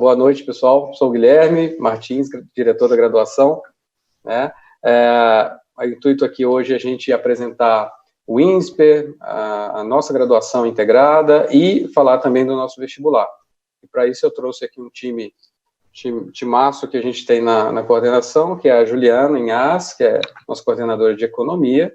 Boa noite, pessoal. Sou o Guilherme Martins, diretor da graduação, né? O intuito aqui hoje é a gente apresentar o INSPER, a nossa graduação integrada e falar também do nosso vestibular. E para isso eu trouxe aqui um timaço que a gente tem na coordenação, que é a Juliana Inhas, que é nossa coordenadora de economia,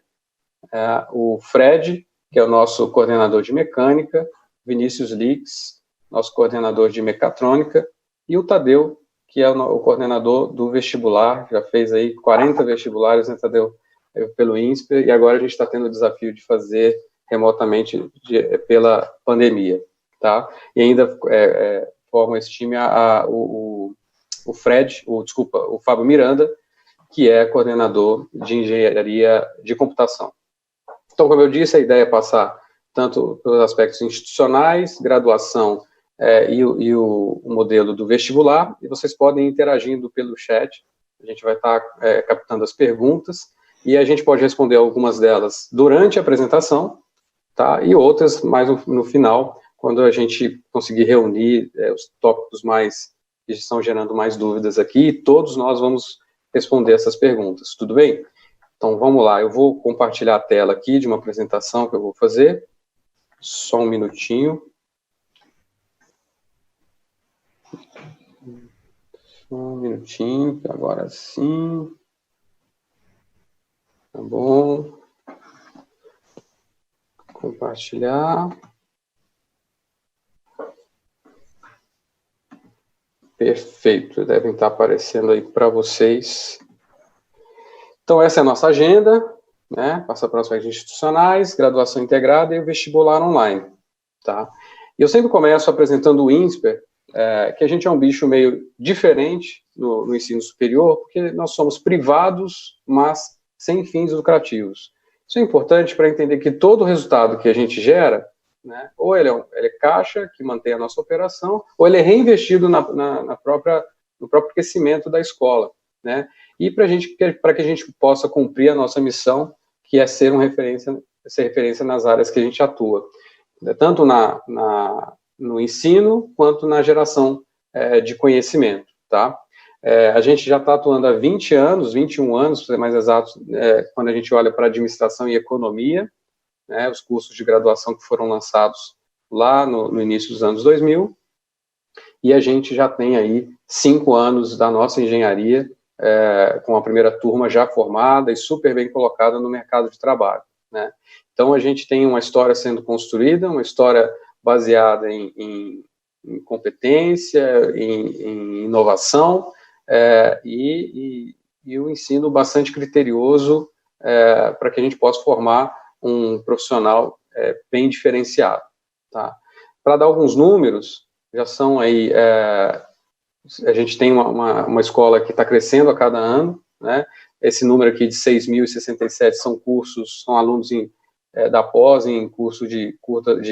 o Fred, que é o nosso coordenador de mecânica, Vinícius Lix, nosso coordenador de mecatrônica, e o Tadeu, que é o coordenador do vestibular, já fez aí 40 vestibulares, né, Tadeu, pelo INSPER, e agora a gente está tendo o desafio de fazer remotamente pela pandemia, tá? E ainda forma esse time o Fábio Miranda, que é coordenador de engenharia de computação. Então, como eu disse, a ideia é passar tanto pelos aspectos institucionais, graduação e o modelo do vestibular, e vocês podem ir interagindo pelo chat, a gente vai estar captando as perguntas, e a gente pode responder algumas delas durante a apresentação, tá? E outras mais no final, quando a gente conseguir reunir os tópicos que estão gerando mais dúvidas aqui, e todos nós vamos responder essas perguntas, tudo bem? Então, vamos lá, eu vou compartilhar a tela aqui de uma apresentação que eu vou fazer, só um minutinho. Um minutinho, agora sim. Tá bom. Compartilhar. Perfeito, devem estar aparecendo aí para vocês. Então, essa é a nossa agenda, né? Passa para os aspectos institucionais, graduação integrada e o vestibular online, tá? E eu sempre começo apresentando o INSPER, que a gente é um bicho meio diferente no ensino superior, porque nós somos privados, mas sem fins lucrativos. Isso é importante para entender que todo resultado que a gente gera, né, ou ele é caixa, que mantém a nossa operação, ou ele é reinvestido no próprio crescimento da escola, né? E para que a gente possa cumprir a nossa missão, que é ser referência nas áreas que a gente atua, tanto no ensino, quanto na geração de conhecimento, tá? A gente já está atuando há 20 anos, 21 anos, para ser mais exato, quando a gente olha para administração e economia, né, os cursos de graduação que foram lançados lá no início dos anos 2000, e a gente já tem aí 5 anos da nossa engenharia, com a primeira turma já formada e super bem colocada no mercado de trabalho, né? Então, a gente tem uma história sendo construída, uma história baseada em competência, em inovação, e o ensino bastante criterioso para que a gente possa formar um profissional bem diferenciado, tá? Para dar alguns números, já são aí, a gente tem uma escola que está crescendo a cada ano, né? Esse número aqui de 6.067 são alunos da pós em curso de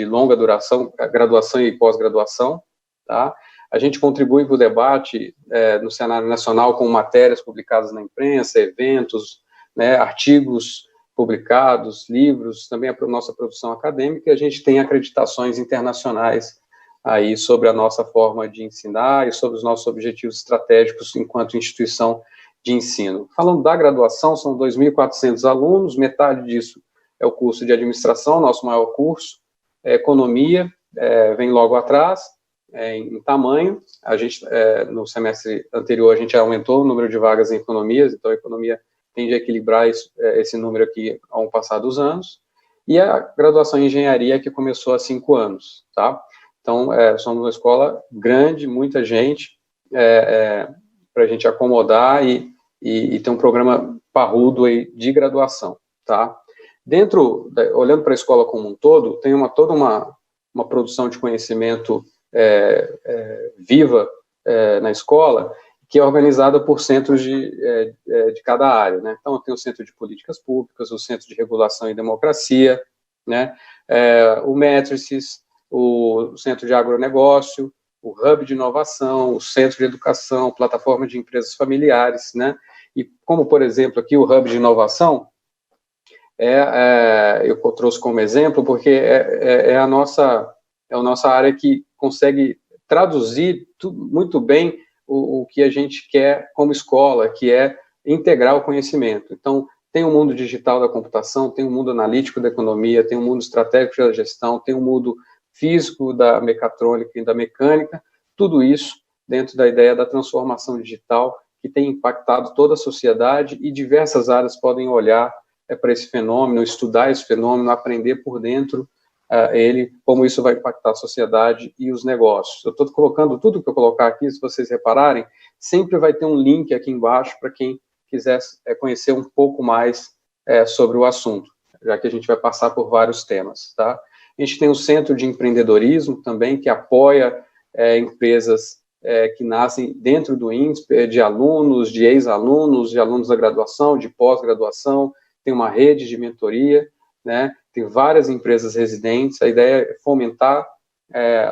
longa duração, graduação e pós-graduação, tá? A gente contribui para o debate no cenário nacional com matérias publicadas na imprensa, eventos, né, artigos publicados, livros, também a nossa produção acadêmica, e a gente tem acreditações internacionais aí sobre a nossa forma de ensinar e sobre os nossos objetivos estratégicos enquanto instituição de ensino. Falando da graduação, são 2.400 alunos, metade disso é o curso de administração, nosso maior curso, economia vem logo atrás, em tamanho. A gente, no semestre anterior, a gente aumentou o número de vagas em economias, então a economia tende a equilibrar esse número aqui ao passar dos anos, e a graduação em engenharia que começou há 5 anos, tá? Então, somos uma escola grande, muita gente, para a gente acomodar e ter um programa parrudo aí de graduação, tá? Olhando para a escola como um todo, tem toda uma produção de conhecimento viva na escola, que é organizada por centros de cada área, né? Então, tem o Centro de Políticas Públicas, o Centro de Regulação e Democracia, né? O Matrices, o Centro de Agronegócio, o Hub de Inovação, o Centro de Educação, Plataforma de Empresas Familiares, né? E como, por exemplo, aqui o Hub de Inovação, eu trouxe como exemplo, porque é a nossa área que consegue traduzir muito bem o que a gente quer como escola, que é integrar o conhecimento. Então, tem o mundo digital da computação, tem o mundo analítico da economia, tem o mundo estratégico da gestão, tem o mundo físico da mecatrônica e da mecânica, tudo isso dentro da ideia da transformação digital, que tem impactado toda a sociedade, e diversas áreas podem olhar para esse fenômeno, estudar esse fenômeno, aprender por dentro ele, como isso vai impactar a sociedade e os negócios. Eu estou colocando tudo que eu colocar aqui, se vocês repararem, sempre vai ter um link aqui embaixo para quem quiser conhecer um pouco mais sobre o assunto, já que a gente vai passar por vários temas, tá? A gente tem o Centro de Empreendedorismo também, que apoia empresas que nascem dentro do INSPER, de alunos, de ex-alunos, de alunos da graduação, de pós-graduação, tem uma rede de mentoria, né? Tem várias empresas residentes, a ideia é fomentar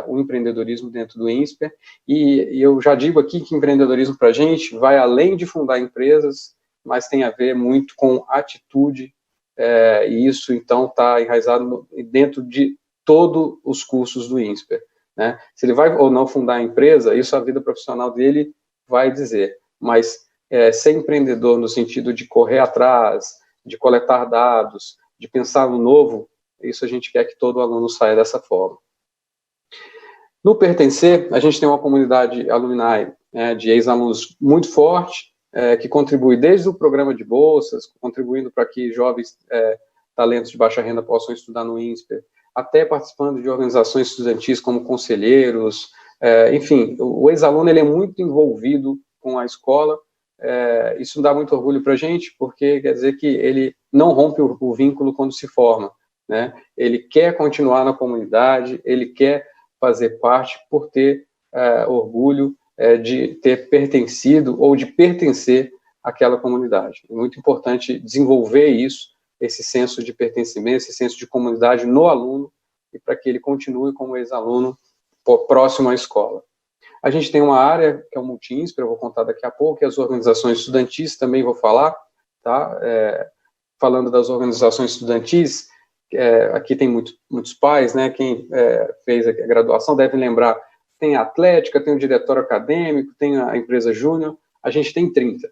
o empreendedorismo dentro do INSPER, e eu já digo aqui que empreendedorismo para a gente vai além de fundar empresas, mas tem a ver muito com atitude, e isso então está enraizado dentro de todos os cursos do INSPER, né? Se ele vai ou não fundar a empresa, isso a vida profissional dele vai dizer, mas ser empreendedor no sentido de correr atrás, de coletar dados, de pensar no novo, isso a gente quer que todo aluno saia dessa forma. No Pertencer, a gente tem uma comunidade alumni de ex-alunos muito forte, que contribui desde o programa de bolsas, contribuindo para que jovens talentos de baixa renda possam estudar no INSPER, até participando de organizações estudantis como conselheiros, enfim, o ex-aluno ele é muito envolvido com a escola, isso dá muito orgulho para a gente, porque quer dizer que ele não rompe o vínculo quando se forma, né? Ele quer continuar na comunidade, ele quer fazer parte por ter orgulho de ter pertencido ou de pertencer àquela comunidade. É muito importante desenvolver isso, esse senso de pertencimento, esse senso de comunidade no aluno, e para que ele continue como ex-aluno próximo à escola. A gente tem uma área que é o Multi-INSPER, eu vou contar daqui a pouco, e as organizações estudantis também vou falar, tá? Falando das organizações estudantis, aqui tem muitos pais, né? Quem fez a graduação deve lembrar, tem a Atlética, tem o diretório acadêmico, tem a empresa Júnior, a gente tem 30,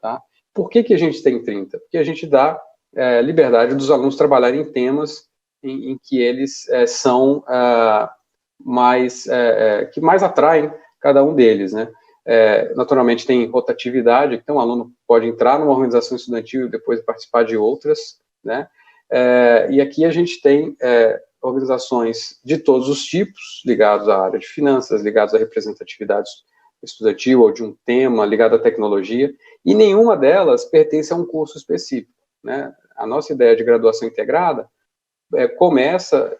tá? Por que a gente tem 30? Porque a gente dá liberdade dos alunos trabalharem em temas em que eles são que mais atraem cada um deles, né? Naturalmente tem rotatividade, então um aluno pode entrar numa organização estudantil e depois participar de outras, né? E aqui a gente tem organizações de todos os tipos, ligados à área de finanças, ligados à representatividade estudantil ou de um tema ligado à tecnologia, e nenhuma delas pertence a um curso específico, né? A nossa ideia de graduação integrada começa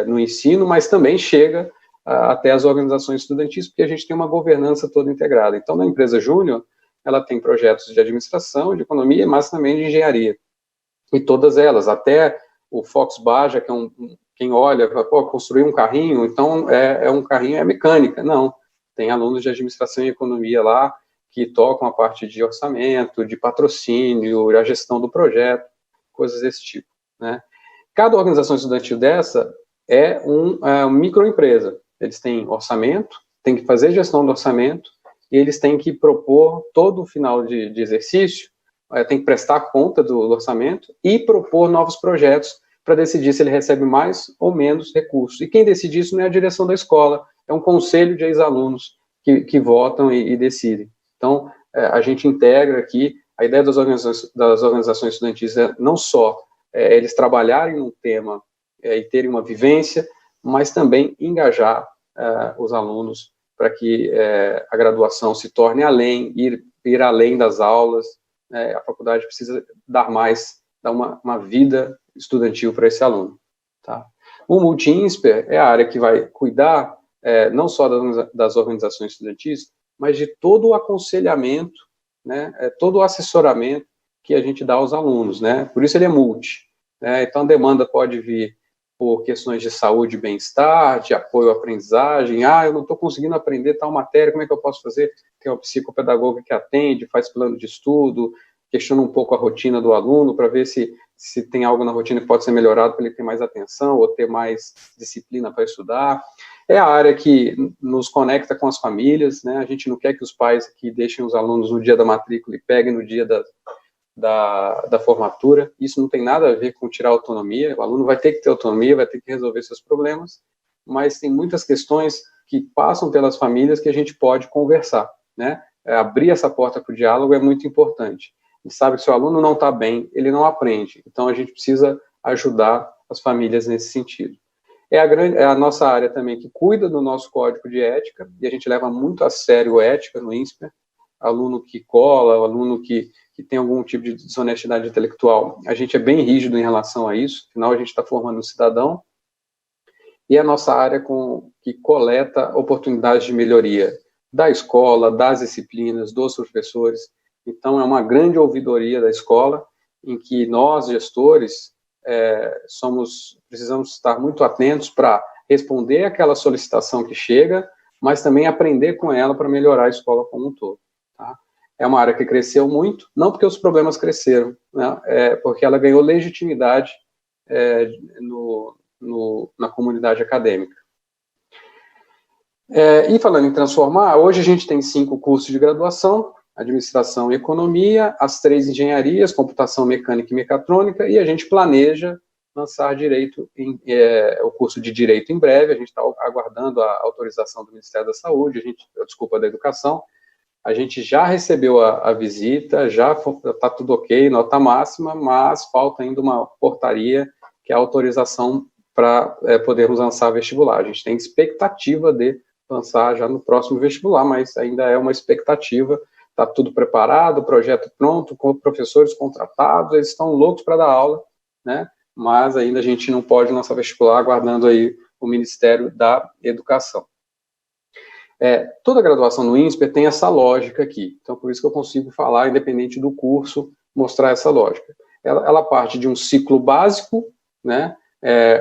no ensino, mas também chega até as organizações estudantis, porque a gente tem uma governança toda integrada. Então, na empresa Júnior, ela tem projetos de administração, de economia, mas também de engenharia. E todas elas, até o Fox Baja, que é quem olha, pô, construir um carrinho, então um carrinho, é mecânica. Não, tem alunos de administração e economia lá, que tocam a parte de orçamento, de patrocínio, a gestão do projeto, coisas desse tipo, né? Cada organização estudantil dessa é uma microempresa. Eles têm orçamento, têm que fazer gestão do orçamento, e eles têm que propor todo o final de exercício, tem que prestar conta do orçamento e propor novos projetos para decidir se ele recebe mais ou menos recursos. E quem decide isso não é a direção da escola, é um conselho de ex-alunos que votam e decidem. Então, a gente integra aqui, a ideia das organizações estudantis é não só eles trabalharem num tema e terem uma vivência, mas também engajar os alunos para que a graduação se torne ir além das aulas. A faculdade precisa dar uma vida estudantil para esse aluno, tá? O Multi-INSPER é a área que vai cuidar não só das organizações estudantis, mas de todo o aconselhamento, né, todo o assessoramento que a gente dá aos alunos, né? Por isso ele é multi, né? Então a demanda pode vir por questões de saúde e bem-estar, de apoio à aprendizagem. Eu não estou conseguindo aprender tal matéria, como é que eu posso fazer? Tem uma psicopedagoga que atende, faz plano de estudo, questiona um pouco a rotina do aluno para ver se se tem algo na rotina que pode ser melhorado para ele ter mais atenção ou ter mais disciplina para estudar. É a área que nos conecta com as famílias, né? A gente não quer que os pais aqui deixem os alunos no dia da matrícula e peguem no dia da formatura. Isso não tem nada a ver com tirar autonomia. O aluno vai ter que ter autonomia, vai ter que resolver seus problemas, mas tem muitas questões que passam pelas famílias que a gente pode conversar, né? Abrir essa porta para o diálogo é muito importante. A gente sabe que se o aluno não está bem, ele não aprende. Então, a gente precisa ajudar as famílias nesse sentido. É a nossa área também que cuida do nosso código de ética, e a gente leva muito a sério a ética no INSPER. Aluno que cola, aluno que tem algum tipo de desonestidade intelectual, a gente é bem rígido em relação a isso, afinal a gente está formando um cidadão. E a nossa área que coleta oportunidades de melhoria da escola, das disciplinas, dos professores. Então, é uma grande ouvidoria da escola, em que nós, gestores, precisamos estar muito atentos para responder aquela solicitação que chega, mas também aprender com ela para melhorar a escola como um todo. Tá? É uma área que cresceu muito, não porque os problemas cresceram, né? Porque ela ganhou legitimidade na comunidade acadêmica. E falando em transformar, hoje a gente tem 5 cursos de graduação: administração e economia, as 3 engenharias, computação mecânica e mecatrônica, e a gente planeja lançar o curso de direito em breve. A gente está aguardando a autorização do Ministério da Saúde, da Educação. A gente já recebeu a visita, já está tudo ok, nota máxima, mas falta ainda uma portaria, que é a autorização para podermos lançar vestibular. A gente tem expectativa de lançar já no próximo vestibular, mas ainda é uma expectativa. Está tudo preparado, o projeto pronto, com professores contratados, eles estão loucos para dar aula, né? Mas ainda a gente não pode lançar vestibular, aguardando aí o Ministério da Educação. Toda graduação no INSPER tem essa lógica aqui, então por isso que eu consigo falar, independente do curso, mostrar essa lógica. Ela parte de um ciclo básico, né,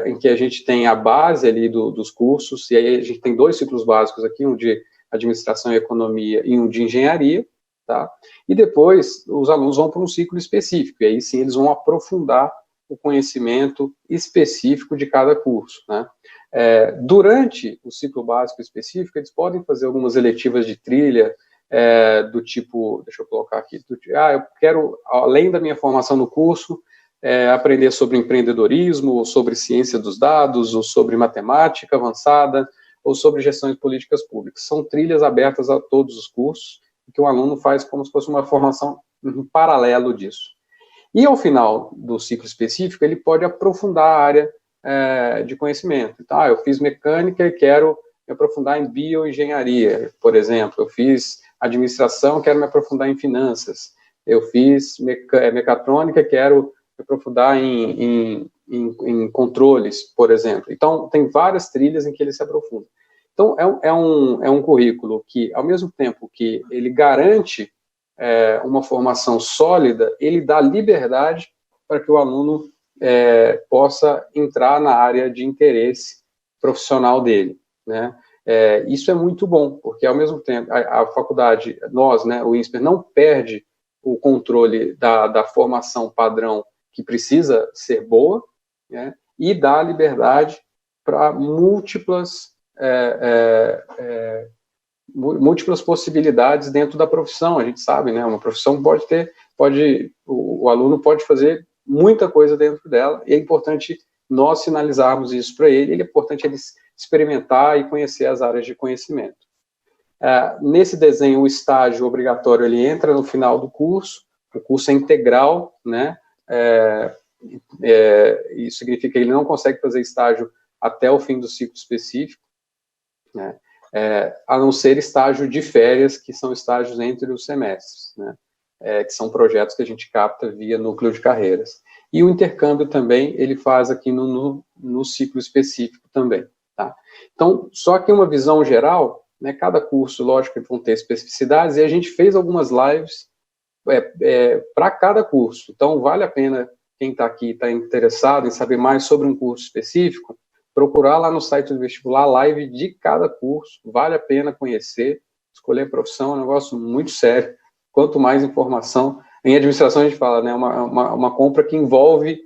em que a gente tem a base ali dos cursos, e aí a gente tem 2 ciclos básicos aqui, um de administração e economia e um de engenharia, tá? E depois os alunos vão para um ciclo específico, e aí sim eles vão aprofundar o conhecimento específico de cada curso, né? Durante o ciclo básico específico, eles podem fazer algumas eletivas de trilha, do tipo, deixa eu colocar aqui, eu quero, além da minha formação no curso, aprender sobre empreendedorismo, ou sobre ciência dos dados, ou sobre matemática avançada, ou sobre gestão de políticas públicas. São trilhas abertas a todos os cursos, que o aluno faz como se fosse uma formação em paralelo disso. E ao final do ciclo específico, ele pode aprofundar a área de conhecimento. Então, eu fiz mecânica e quero me aprofundar em bioengenharia, por exemplo. Eu fiz administração, quero me aprofundar em finanças. Eu fiz mecatrônica, quero me aprofundar em controles, por exemplo. Então, tem várias trilhas em que ele se aprofunda. Então, é um currículo que, ao mesmo tempo que ele garante uma formação sólida, ele dá liberdade para que o aluno possa entrar na área de interesse profissional dele, né? Isso é muito bom, porque ao mesmo tempo a faculdade, nós, né, o INSPER, não perde o controle da formação padrão, que precisa ser boa, né, e dá liberdade para múltiplas possibilidades dentro da profissão. A gente sabe, né, uma profissão o aluno pode fazer muita coisa dentro dela, e é importante nós sinalizarmos isso para ele. É importante ele experimentar e conhecer as áreas de conhecimento. Nesse desenho, o estágio obrigatório, ele entra no final do curso. O curso é integral, né? Isso significa que ele não consegue fazer estágio até o fim do ciclo específico, né? A não ser estágio de férias, que são estágios entre os semestres, né? Que são projetos que a gente capta via núcleo de carreiras. E o intercâmbio também, ele faz aqui no ciclo específico também, tá? Então, só que uma visão geral, né, cada curso, lógico, vão ter especificidades, e a gente fez algumas lives para cada curso. Então, vale a pena, quem está aqui, está interessado em saber mais sobre um curso específico, procurar lá no site do vestibular a live de cada curso. Vale a pena conhecer. Escolher profissão é um negócio muito sério. Quanto mais informação, Em administração a gente fala, né, uma compra que envolve,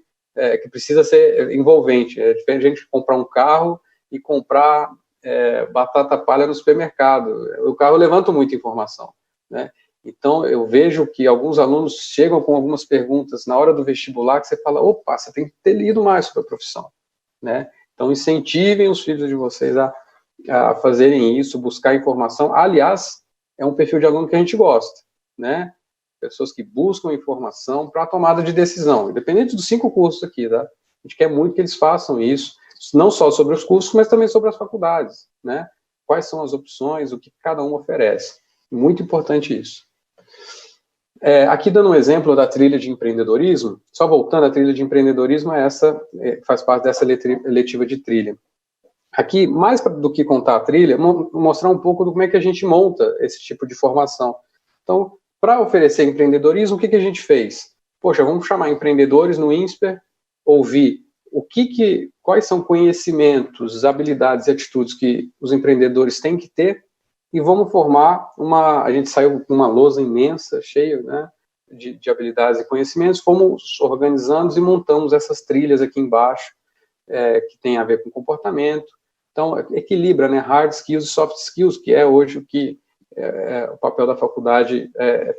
que precisa ser envolvente. É diferente a gente comprar um carro e comprar batata palha no supermercado. O carro levanta muita informação, né? Então, eu vejo que alguns alunos chegam com algumas perguntas na hora do vestibular que você fala, opa, você tem que ter lido mais sobre a profissão, né? Então, incentivem os filhos de vocês a fazerem isso, buscar informação. Aliás, é um perfil de aluno que a gente gosta, né? Pessoas que buscam informação para a tomada de decisão, independente dos 5 cursos aqui, tá? A gente quer muito que eles façam isso, não só sobre os cursos, mas também sobre as faculdades, né? Quais são as opções, o que cada um oferece. Muito importante isso. Aqui dando um exemplo da trilha de empreendedorismo, só voltando, a trilha de empreendedorismo faz parte dessa letiva de trilha. Aqui, mais do que contar a trilha, mostrar um pouco do como é que a gente monta esse tipo de formação. Então, para oferecer empreendedorismo, o que a gente fez? Poxa, vamos chamar empreendedores no INSPER, ouvir quais são conhecimentos, habilidades e atitudes que os empreendedores têm que ter, e vamos formar a gente saiu com uma lousa imensa, cheia, né, de habilidades e conhecimentos, fomos organizando e montamos essas trilhas aqui embaixo, que tem a ver com comportamento. Então, equilibra, né, hard skills e soft skills, que é hoje o que o papel da faculdade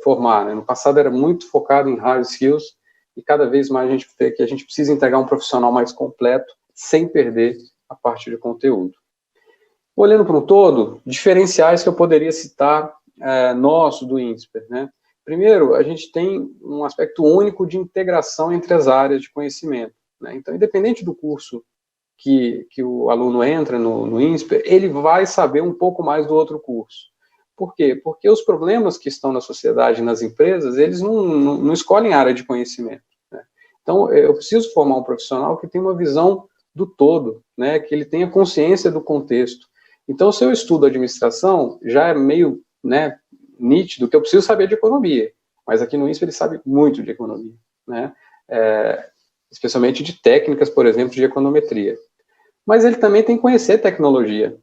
formar, né? No passado era muito focado em hard skills, e cada vez mais a gente vê que a gente precisa entregar um profissional mais completo, sem perder a parte de conteúdo. Olhando para um todo, diferenciais que eu poderia citar nosso do INSPER, né? Primeiro, a gente tem um aspecto único de integração entre as áreas de conhecimento, né? Então, independente do curso que o aluno entra no INSPER, ele vai saber um pouco mais do outro curso. Por quê? Porque os problemas que estão na sociedade, nas empresas, eles não escolhem área de conhecimento, né? Então, eu preciso formar um profissional que tenha uma visão do todo, né? Que ele tenha consciência do contexto. Então, se eu estudo administração, já é meio, né, nítido que eu preciso saber de economia, mas aqui no INSPER ele sabe muito de economia, né? Especialmente de técnicas, por exemplo, de econometria. Mas ele também tem que conhecer tecnologia,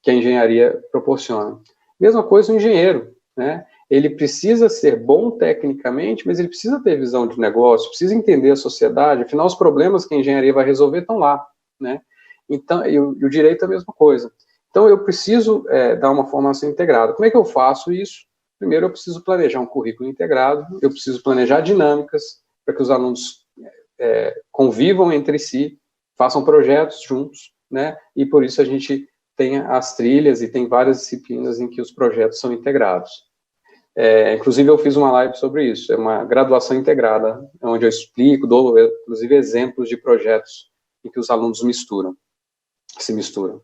que a engenharia proporciona. Mesma coisa o engenheiro, né? Ele precisa ser bom tecnicamente, mas ele precisa ter visão de negócio, precisa entender a sociedade, afinal os problemas que a engenharia vai resolver estão lá, né? Então, e o direito é a mesma coisa. Então, eu preciso dar uma formação integrada. Como é que eu faço isso? Primeiro, eu preciso planejar um currículo integrado, eu preciso planejar dinâmicas para que os alunos convivam entre si, façam projetos juntos, né? E por isso a gente tem as trilhas e tem várias disciplinas em que os projetos são integrados. Inclusive, eu fiz uma live sobre isso, é uma graduação integrada, onde eu explico, dou, inclusive, exemplos de projetos em que os alunos se misturam.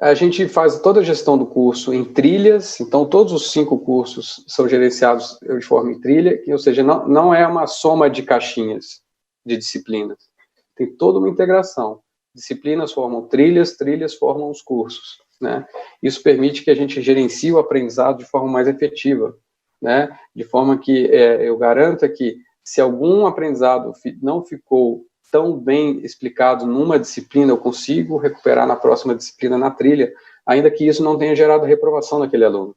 A gente faz toda a gestão do curso em trilhas, então todos os 5 cursos são gerenciados de forma em trilha, ou seja, não é uma soma de caixinhas de disciplinas, tem toda uma integração. Disciplinas formam trilhas, trilhas formam os cursos, né? Isso permite que a gente gerencie o aprendizado de forma mais efetiva, né? De forma que eu garanta que se algum aprendizado não ficou tão bem explicado numa disciplina, eu consigo recuperar na próxima disciplina na trilha, ainda que isso não tenha gerado reprovação naquele aluno.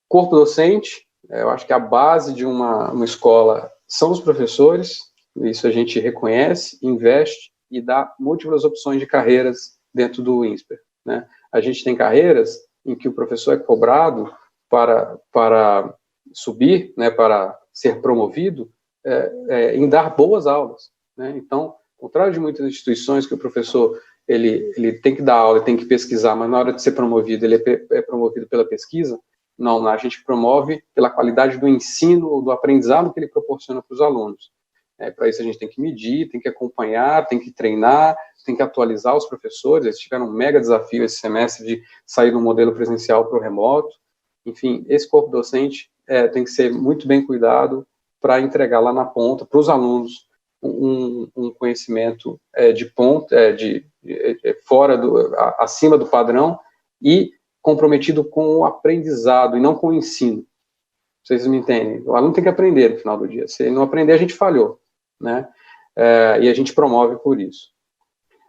Corpo docente, eu acho que a base de uma escola são os professores, isso a gente reconhece, investe e dá múltiplas opções de carreiras dentro do INSPER, né? A gente tem carreiras em que o professor é cobrado para subir, né, para ser promovido, em dar boas aulas, né? Então, ao contrário de muitas instituições que o professor ele tem que dar aula, ele tem que pesquisar, mas na hora de ser promovido, ele é promovido pela pesquisa. Não, a gente promove pela qualidade do ensino ou do aprendizado que ele proporciona para os alunos. Para isso a gente tem que medir, tem que acompanhar, tem que treinar, tem que atualizar os professores. Eles tiveram um mega desafio esse semestre de sair do modelo presencial para o remoto. Enfim, esse corpo docente tem que ser muito bem cuidado para entregar lá na ponta, para os alunos, um conhecimento de ponta, fora acima do padrão e comprometido com o aprendizado e não com o ensino. Vocês me entendem? O aluno tem que aprender no final do dia. Se ele não aprender, a gente falhou, né? E a gente promove por isso.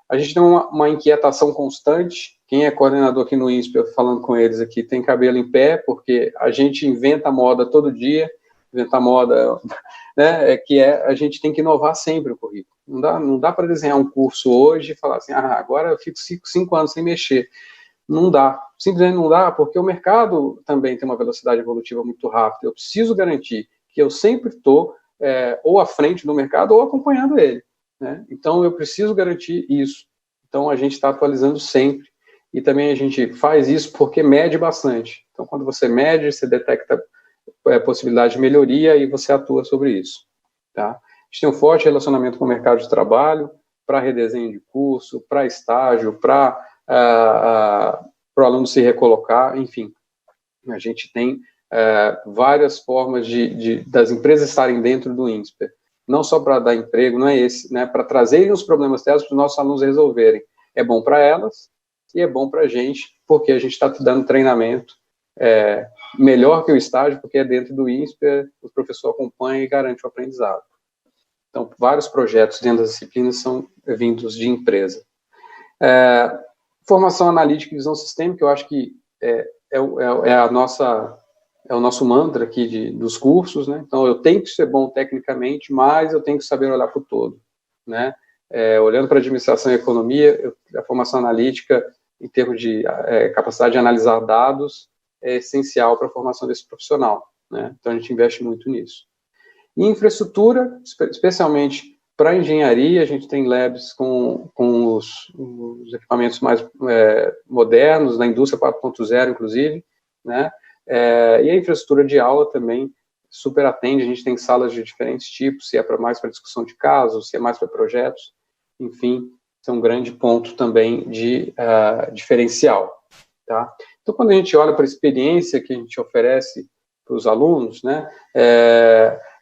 A gente tem uma inquietação constante. Quem é coordenador aqui no INSPER, falando com eles aqui, tem cabelo em pé, porque a gente inventa moda todo dia. inventar moda, né, que a gente tem que inovar sempre o currículo. Não dá para desenhar um curso hoje e falar assim, agora eu fico 5 anos sem mexer. Não dá, simplesmente não dá, porque o mercado também tem uma velocidade evolutiva muito rápida. Eu preciso garantir que eu sempre estou ou à frente do mercado ou acompanhando ele, né? Então, eu preciso garantir isso. Então, a gente está atualizando sempre. E também a gente faz isso porque mede bastante. Então, quando você mede, você detecta possibilidade de melhoria e você atua sobre isso. Tá? A gente tem um forte relacionamento com o mercado de trabalho, para redesenho de curso, para estágio, para o aluno se recolocar, enfim. A gente tem várias formas das empresas estarem dentro do INSPER. Não só para dar emprego, não é esse, né? Para trazerem os problemas delas para os nossos alunos resolverem. É bom para elas e é bom para a gente, porque a gente está dando treinamento melhor que o estágio, porque é dentro do INSPER, o professor acompanha e garante o aprendizado. Então, vários projetos dentro das disciplinas são vindos de empresa. Formação analítica e visão sistêmica, eu acho que é o nosso mantra aqui dos cursos, né? Então, eu tenho que ser bom tecnicamente, mas eu tenho que saber olhar para o todo, né? Olhando para a administração e economia, a formação analítica, em termos de capacidade de analisar dados, é essencial para a formação desse profissional, né? Então, a gente investe muito nisso. E infraestrutura, especialmente para engenharia, a gente tem labs com os equipamentos mais modernos, da indústria 4.0, inclusive, né? E a infraestrutura de aula também super atende, a gente tem salas de diferentes tipos, se é mais para discussão de casos, se é mais para projetos, enfim, é um grande ponto também de diferencial, tá? Então, quando a gente olha para a experiência que a gente oferece para os alunos, né,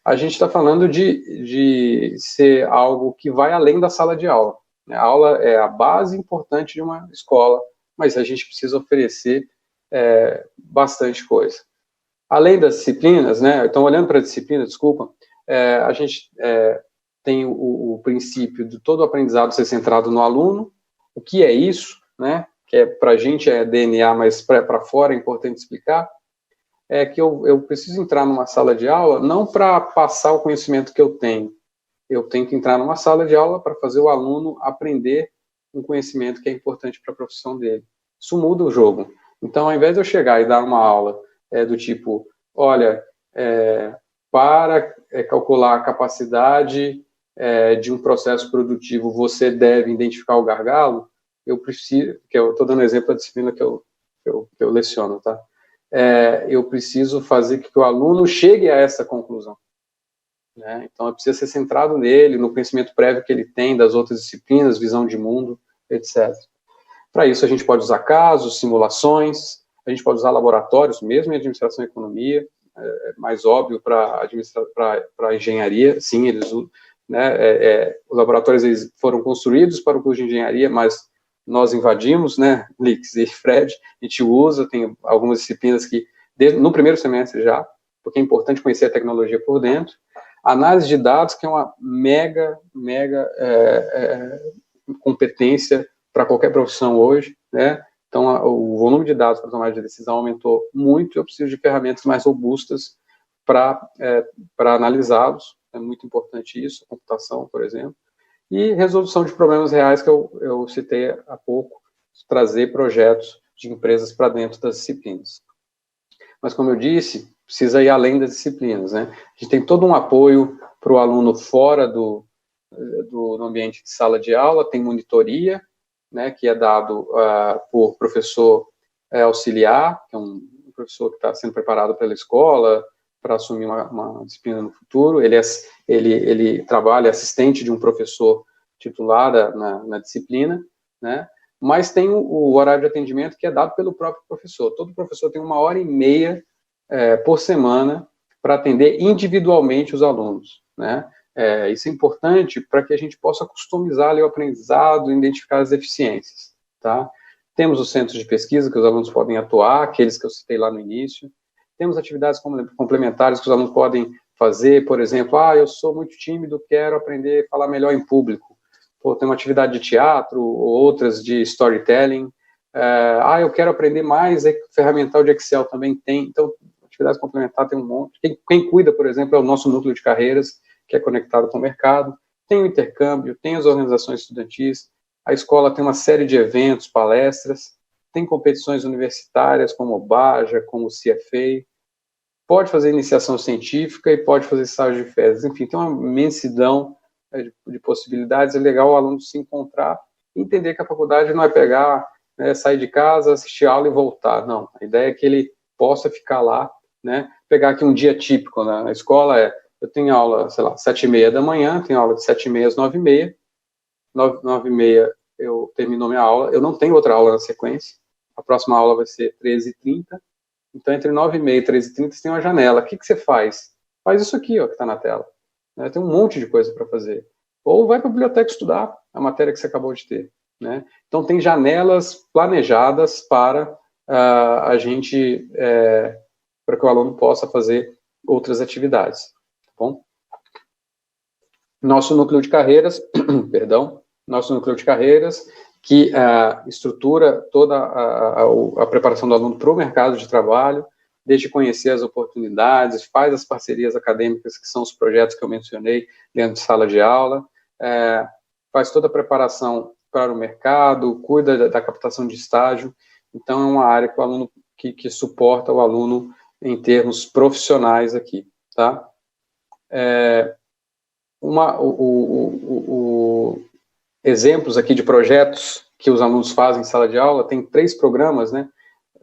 a gente está falando de ser algo que vai além da sala de aula. A aula é a base importante de uma escola, mas a gente precisa oferecer bastante coisa. Além das disciplinas, né, então, olhando para a disciplina, desculpa, a gente tem o princípio de todo o aprendizado ser centrado no aluno. O que é isso, né, que para a gente é DNA, mas para fora é importante explicar, é que eu preciso entrar numa sala de aula não para passar o conhecimento que eu tenho que entrar numa sala de aula para fazer o aluno aprender um conhecimento que é importante para a profissão dele. Isso muda o jogo. Então, ao invés de eu chegar e dar uma aula do tipo, olha, para calcular a capacidade de um processo produtivo, você deve identificar o gargalo, eu preciso, que eu estou dando exemplo da disciplina que eu leciono, tá? Eu preciso fazer que o aluno chegue a essa conclusão, né? Então, eu preciso ser centrado nele, no conhecimento prévio que ele tem das outras disciplinas, visão de mundo, etc. Para isso, a gente pode usar casos, simulações, a gente pode usar laboratórios, mesmo em administração e economia, mais óbvio para engenharia, sim, eles usam, né, os laboratórios eles foram construídos para o curso de engenharia, mas nós invadimos, né, Lix e Fred, a gente usa, tem algumas disciplinas que, no primeiro semestre já, porque é importante conhecer a tecnologia por dentro. Análise de dados, que é uma mega competência para qualquer profissão hoje, né? Então, o volume de dados para tomar de decisão aumentou muito, eu preciso de ferramentas mais robustas para analisá-los, é muito importante isso, a computação, por exemplo, e resolução de problemas reais, que eu citei há pouco, trazer projetos de empresas para dentro das disciplinas. Mas, como eu disse, precisa ir além das disciplinas, né? A gente tem todo um apoio para o aluno fora do ambiente de sala de aula, tem monitoria, né, que é dado por professor auxiliar, que é um professor que está sendo preparado pela escola para assumir uma disciplina no futuro. Ele trabalha assistente de um professor titular na disciplina, né? Mas tem o horário de atendimento que é dado pelo próprio professor. Todo professor tem 1h30 por semana para atender individualmente os alunos, né? Isso é importante para que a gente possa customizar ali o aprendizado e identificar as deficiências, tá? Temos os centros de pesquisa que os alunos podem atuar, aqueles que eu citei lá no início. Temos atividades complementares que os alunos podem fazer, por exemplo, eu sou muito tímido, quero aprender a falar melhor em público. Tem uma atividade de teatro, ou outras de storytelling. Eu quero aprender mais ferramental de Excel, também tem. Então, atividades complementares tem um monte. Quem cuida, por exemplo, é o nosso núcleo de carreiras, que é conectado com o mercado, tem o intercâmbio, tem as organizações estudantis, a escola tem uma série de eventos, palestras, tem competições universitárias como o Baja, como o CFA, pode fazer iniciação científica e pode fazer estágio de férias, enfim, tem uma imensidão de possibilidades. É legal o aluno se encontrar e entender que a faculdade não é pegar, né, sair de casa, assistir aula e voltar, não, a ideia é que ele possa ficar lá, né, pegar aqui um dia típico, né, na escola eu tenho aula, sei lá, 7h30 da manhã, tenho aula de 7h30 às 9h30, 9h30 eu termino minha aula, eu não tenho outra aula na sequência, a próxima aula vai ser 13h30, então entre 9h30 e 13h30 você tem uma janela. O que você faz? Faz isso aqui, ó, que está na tela. Né? Tem um monte de coisa para fazer. Ou vai para a biblioteca estudar a matéria que você acabou de ter. Né? Então tem janelas planejadas para a gente, para que o aluno possa fazer outras atividades. Tá bom? Nosso núcleo de carreiras, perdão, nosso núcleo de carreiras, que estrutura toda a preparação do aluno para o mercado de trabalho, desde conhecer as oportunidades, faz as parcerias acadêmicas, que são os projetos que eu mencionei dentro de sala de aula, faz toda a preparação para o mercado, cuida da captação de estágio. Então, é uma área que o aluno, que suporta o aluno em termos profissionais aqui, tá? Exemplos aqui de projetos que os alunos fazem em sala de aula, tem 3 programas, né?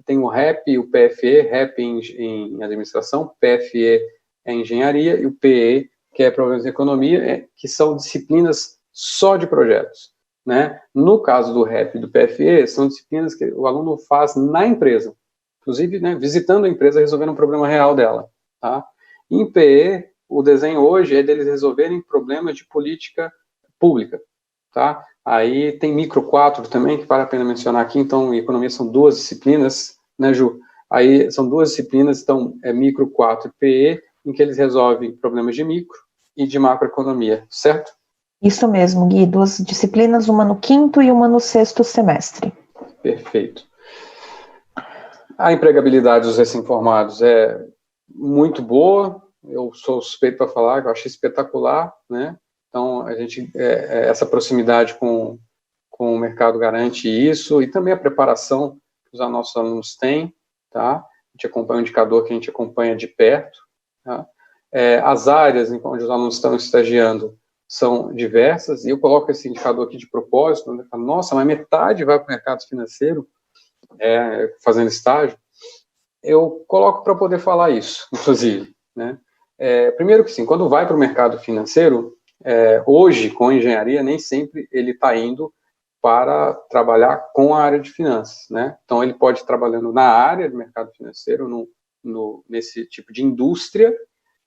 Tem o REP e o PFE, REP em administração, PFE é engenharia, e o PE, que é problemas de economia, que são disciplinas só de projetos, né? No caso do REP e do PFE, são disciplinas que o aluno faz na empresa, inclusive, né, visitando a empresa, resolvendo um problema real dela, tá? Em PE, o desenho hoje é deles resolverem problemas de política pública, tá? Aí tem micro 4 também, que vale a pena mencionar aqui. Então, em economia são 2 disciplinas, né, Ju? Aí são 2 disciplinas, então é micro 4 e PE, em que eles resolvem problemas de micro e de macroeconomia, certo? Isso mesmo, Gui, 2 disciplinas, uma no 5º e uma no 6º semestre. Perfeito. A empregabilidade dos recém-formados é muito boa, eu sou suspeito para falar, que eu acho espetacular, né? Então, a gente, essa proximidade com o mercado garante isso, e também a preparação que os nossos alunos têm, tá? A gente acompanha um indicador que a gente acompanha de perto, tá? As áreas em onde os alunos estão estagiando são diversas, e eu coloco esse indicador aqui de propósito, né? Nossa, mas metade vai para o mercado financeiro, fazendo estágio. Eu coloco para poder falar isso, inclusive, né? Primeiro que sim, quando vai para o mercado financeiro, hoje, com engenharia, nem sempre ele está indo para trabalhar com a área de finanças, né? Então, ele pode ir trabalhando na área do mercado financeiro, nesse tipo de indústria,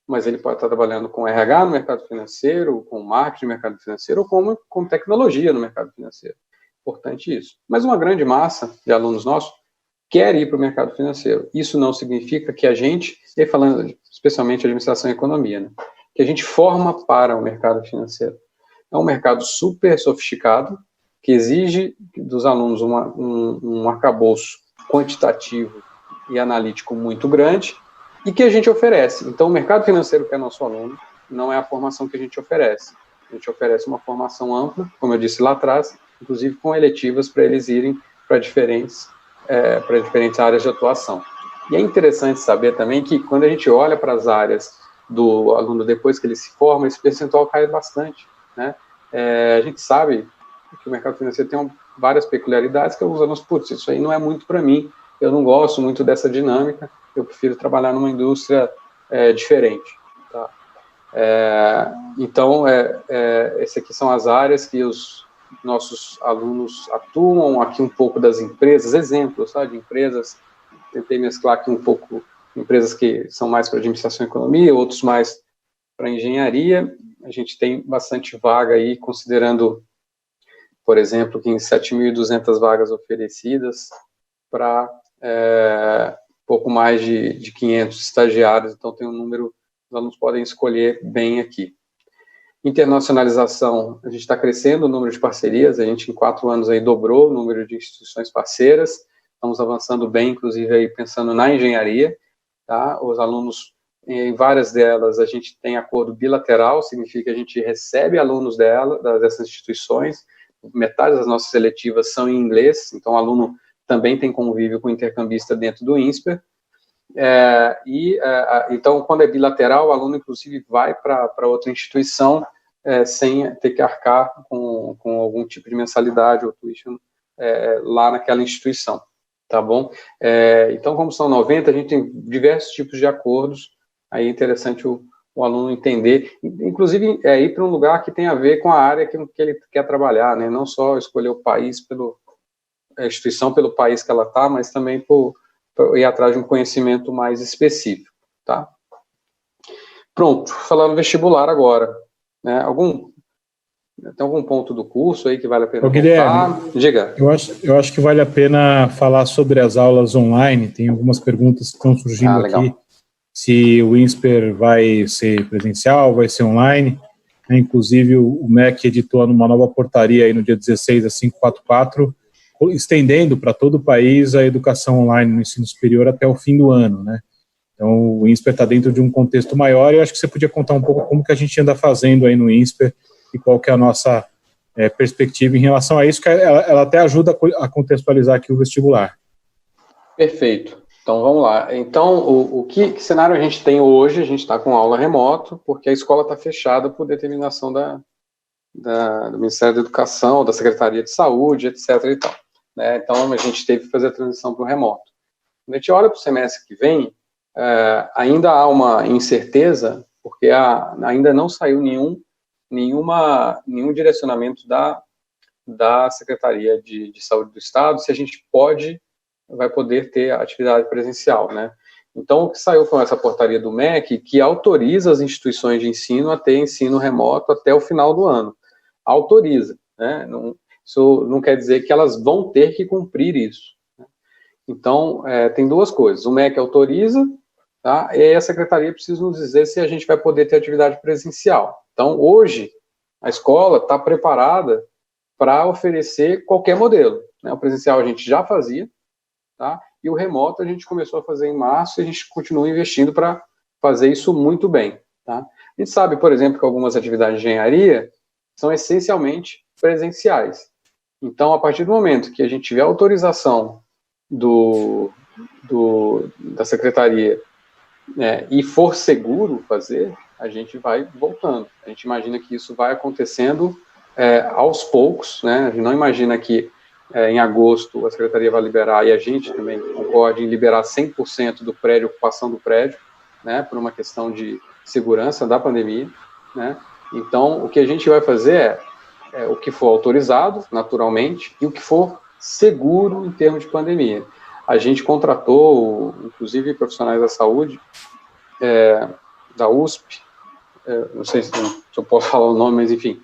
mas ele pode estar trabalhando com RH no mercado financeiro, com marketing no mercado financeiro, ou com tecnologia no mercado financeiro. Importante isso. Mas uma grande massa de alunos nossos quer ir para o mercado financeiro. Isso não significa que a gente, e falando especialmente administração e economia, né, que a gente forma para o mercado financeiro. É um mercado super sofisticado, que exige dos alunos um arcabouço quantitativo e analítico muito grande, e que a gente oferece. Então, o mercado financeiro que é nosso aluno não é a formação que a gente oferece. A gente oferece uma formação ampla, como eu disse lá atrás, inclusive com eletivas para eles irem para diferentes áreas de atuação. E é interessante saber também que quando a gente olha para as áreas do aluno depois que ele se forma, esse percentual cai bastante, né? A gente sabe que o mercado financeiro tem várias peculiaridades que alguns alunos, putz, isso aí não é muito para mim, eu não gosto muito dessa dinâmica, eu prefiro trabalhar numa indústria diferente. Tá? Então, essas aqui são as áreas que os nossos alunos atuam, aqui um pouco das empresas, exemplos, tá, de empresas, tentei mesclar aqui um pouco empresas que são mais para administração e economia, outros mais para engenharia. A gente tem bastante vaga aí, considerando, por exemplo, que em 7.200 vagas oferecidas para pouco mais de 500 estagiários, então tem um número, os alunos podem escolher bem aqui. Internacionalização, a gente está crescendo o número de parcerias, a gente em 4 anos aí dobrou o número de instituições parceiras, estamos avançando bem, inclusive aí pensando na engenharia, tá? Os alunos, em várias delas, a gente tem acordo bilateral, significa que a gente recebe alunos dessas instituições, metade das nossas seletivas são em inglês, então o aluno também tem convívio com o intercambista dentro do INSPER, então, quando é bilateral, o aluno, inclusive, vai para outra instituição sem ter que arcar com algum tipo de mensalidade ou tuition lá naquela instituição, tá bom? Então, como são 90, a gente tem diversos tipos de acordos, aí é interessante o aluno entender, inclusive ir para um lugar que tem a ver com a área que ele quer trabalhar, né? Não só escolher o país a instituição pelo país que ela está, mas também por ir atrás de um conhecimento mais específico, tá? Pronto, falar no vestibular agora, né? Tem algum ponto do curso aí que vale a pena Guilherme, diga. Eu acho que vale a pena falar sobre as aulas online, tem algumas perguntas que estão surgindo aqui, se o INSPER vai ser presencial, vai ser online, inclusive o MEC editou uma nova portaria aí no dia 16, a 544, estendendo para todo o país a educação online no ensino superior até o fim do ano, né? Então, o INSPER está dentro de um contexto maior e eu acho que você podia contar um pouco como que a gente anda fazendo aí no INSPER e qual que é a nossa perspectiva em relação a isso, que ela até ajuda a contextualizar aqui o vestibular. Perfeito. Então, vamos lá. Então, que cenário a gente tem hoje? A gente está com aula remoto, porque a escola está fechada por determinação do Ministério da Educação, da Secretaria de Saúde, etc. e tal, né? Então, a gente teve que fazer a transição para o remoto. Quando a gente olha para o semestre que vem, ainda há uma incerteza, porque ainda não saiu nenhum direcionamento da Secretaria de Saúde do Estado se a gente vai poder ter atividade presencial, né? Então, o que saiu com essa portaria do MEC, que autoriza as instituições de ensino a ter ensino remoto até o final do ano. Autoriza, né? Isso não quer dizer que elas vão ter que cumprir isso. Então, tem duas coisas. O MEC autoriza, tá? E aí a Secretaria precisa nos dizer se a gente vai poder ter atividade presencial. Então, hoje, a escola está preparada para oferecer qualquer modelo, né? O presencial a gente já fazia, tá? E o remoto a gente começou a fazer em março e a gente continua investindo para fazer isso muito bem, tá? A gente sabe, por exemplo, que algumas atividades de engenharia são essencialmente presenciais. Então, a partir do momento que a gente tiver autorização da Secretaria e for seguro fazer, a gente vai voltando. A gente imagina que isso vai acontecendo aos poucos, né? A gente não imagina que em agosto a Secretaria vai liberar, e a gente também concorde em liberar 100% do prédio, ocupação do prédio, né? Por uma questão de segurança da pandemia, né? Então, o que a gente vai fazer é o que for autorizado, naturalmente, e o que for seguro em termos de pandemia. A gente contratou, inclusive, profissionais da saúde, da USP, não sei se eu posso falar o nome, mas enfim,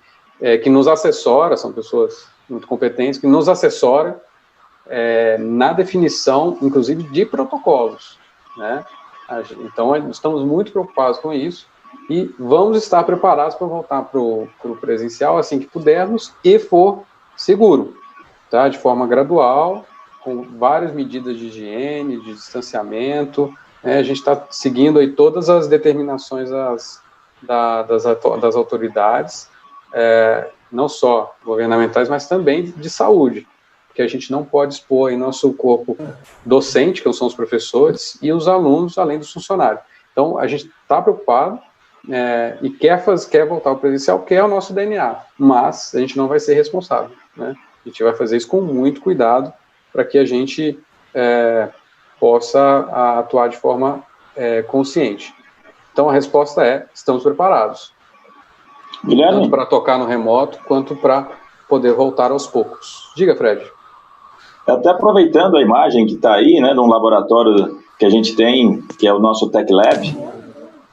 que nos assessora, são pessoas muito competentes, que nos assessora na definição, inclusive, de protocolos, né? Então, estamos muito preocupados com isso e vamos estar preparados para voltar para o presencial assim que pudermos e for seguro, tá? De forma gradual, com várias medidas de higiene, de distanciamento, né? A gente está seguindo aí todas as determinações das autoridades, não só governamentais, mas também de saúde, porque a gente não pode expor em nosso corpo docente, que são os professores, e os alunos, além dos funcionários. Então, a gente está preocupado e quer voltar ao presencial, que é o nosso DNA, mas a gente não vai ser responsável, né? A gente vai fazer isso com muito cuidado, para que a gente possa atuar de forma consciente. Então, a resposta estamos preparados. Guilherme? Tanto para tocar no remoto, quanto para poder voltar aos poucos. Diga, Fred. Até aproveitando a imagem que está aí, né, de um laboratório que a gente tem, que é o nosso Tech Lab,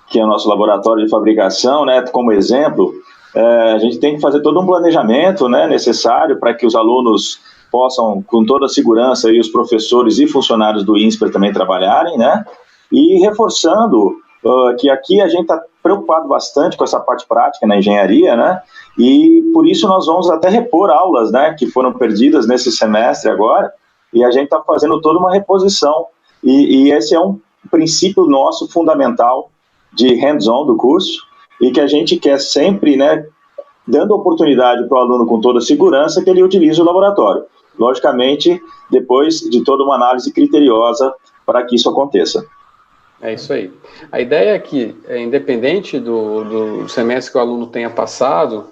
que é o nosso laboratório de fabricação, né, como exemplo, a gente tem que fazer todo um planejamento, né, necessário para que os alunos possam, com toda a segurança, e os professores e funcionários do INSPER também trabalharem, né, e reforçando que aqui a gente está preocupado bastante com essa parte prática na engenharia, né? E por isso nós vamos até repor aulas, né? Que foram perdidas nesse semestre agora, e a gente está fazendo toda uma reposição. E esse é um princípio nosso fundamental de hands-on do curso, e que a gente quer sempre, né, dando oportunidade para o aluno com toda a segurança que ele utilize o laboratório. Logicamente, depois de toda uma análise criteriosa para que isso aconteça. É isso aí. A ideia é que, independente do semestre que o aluno tenha passado,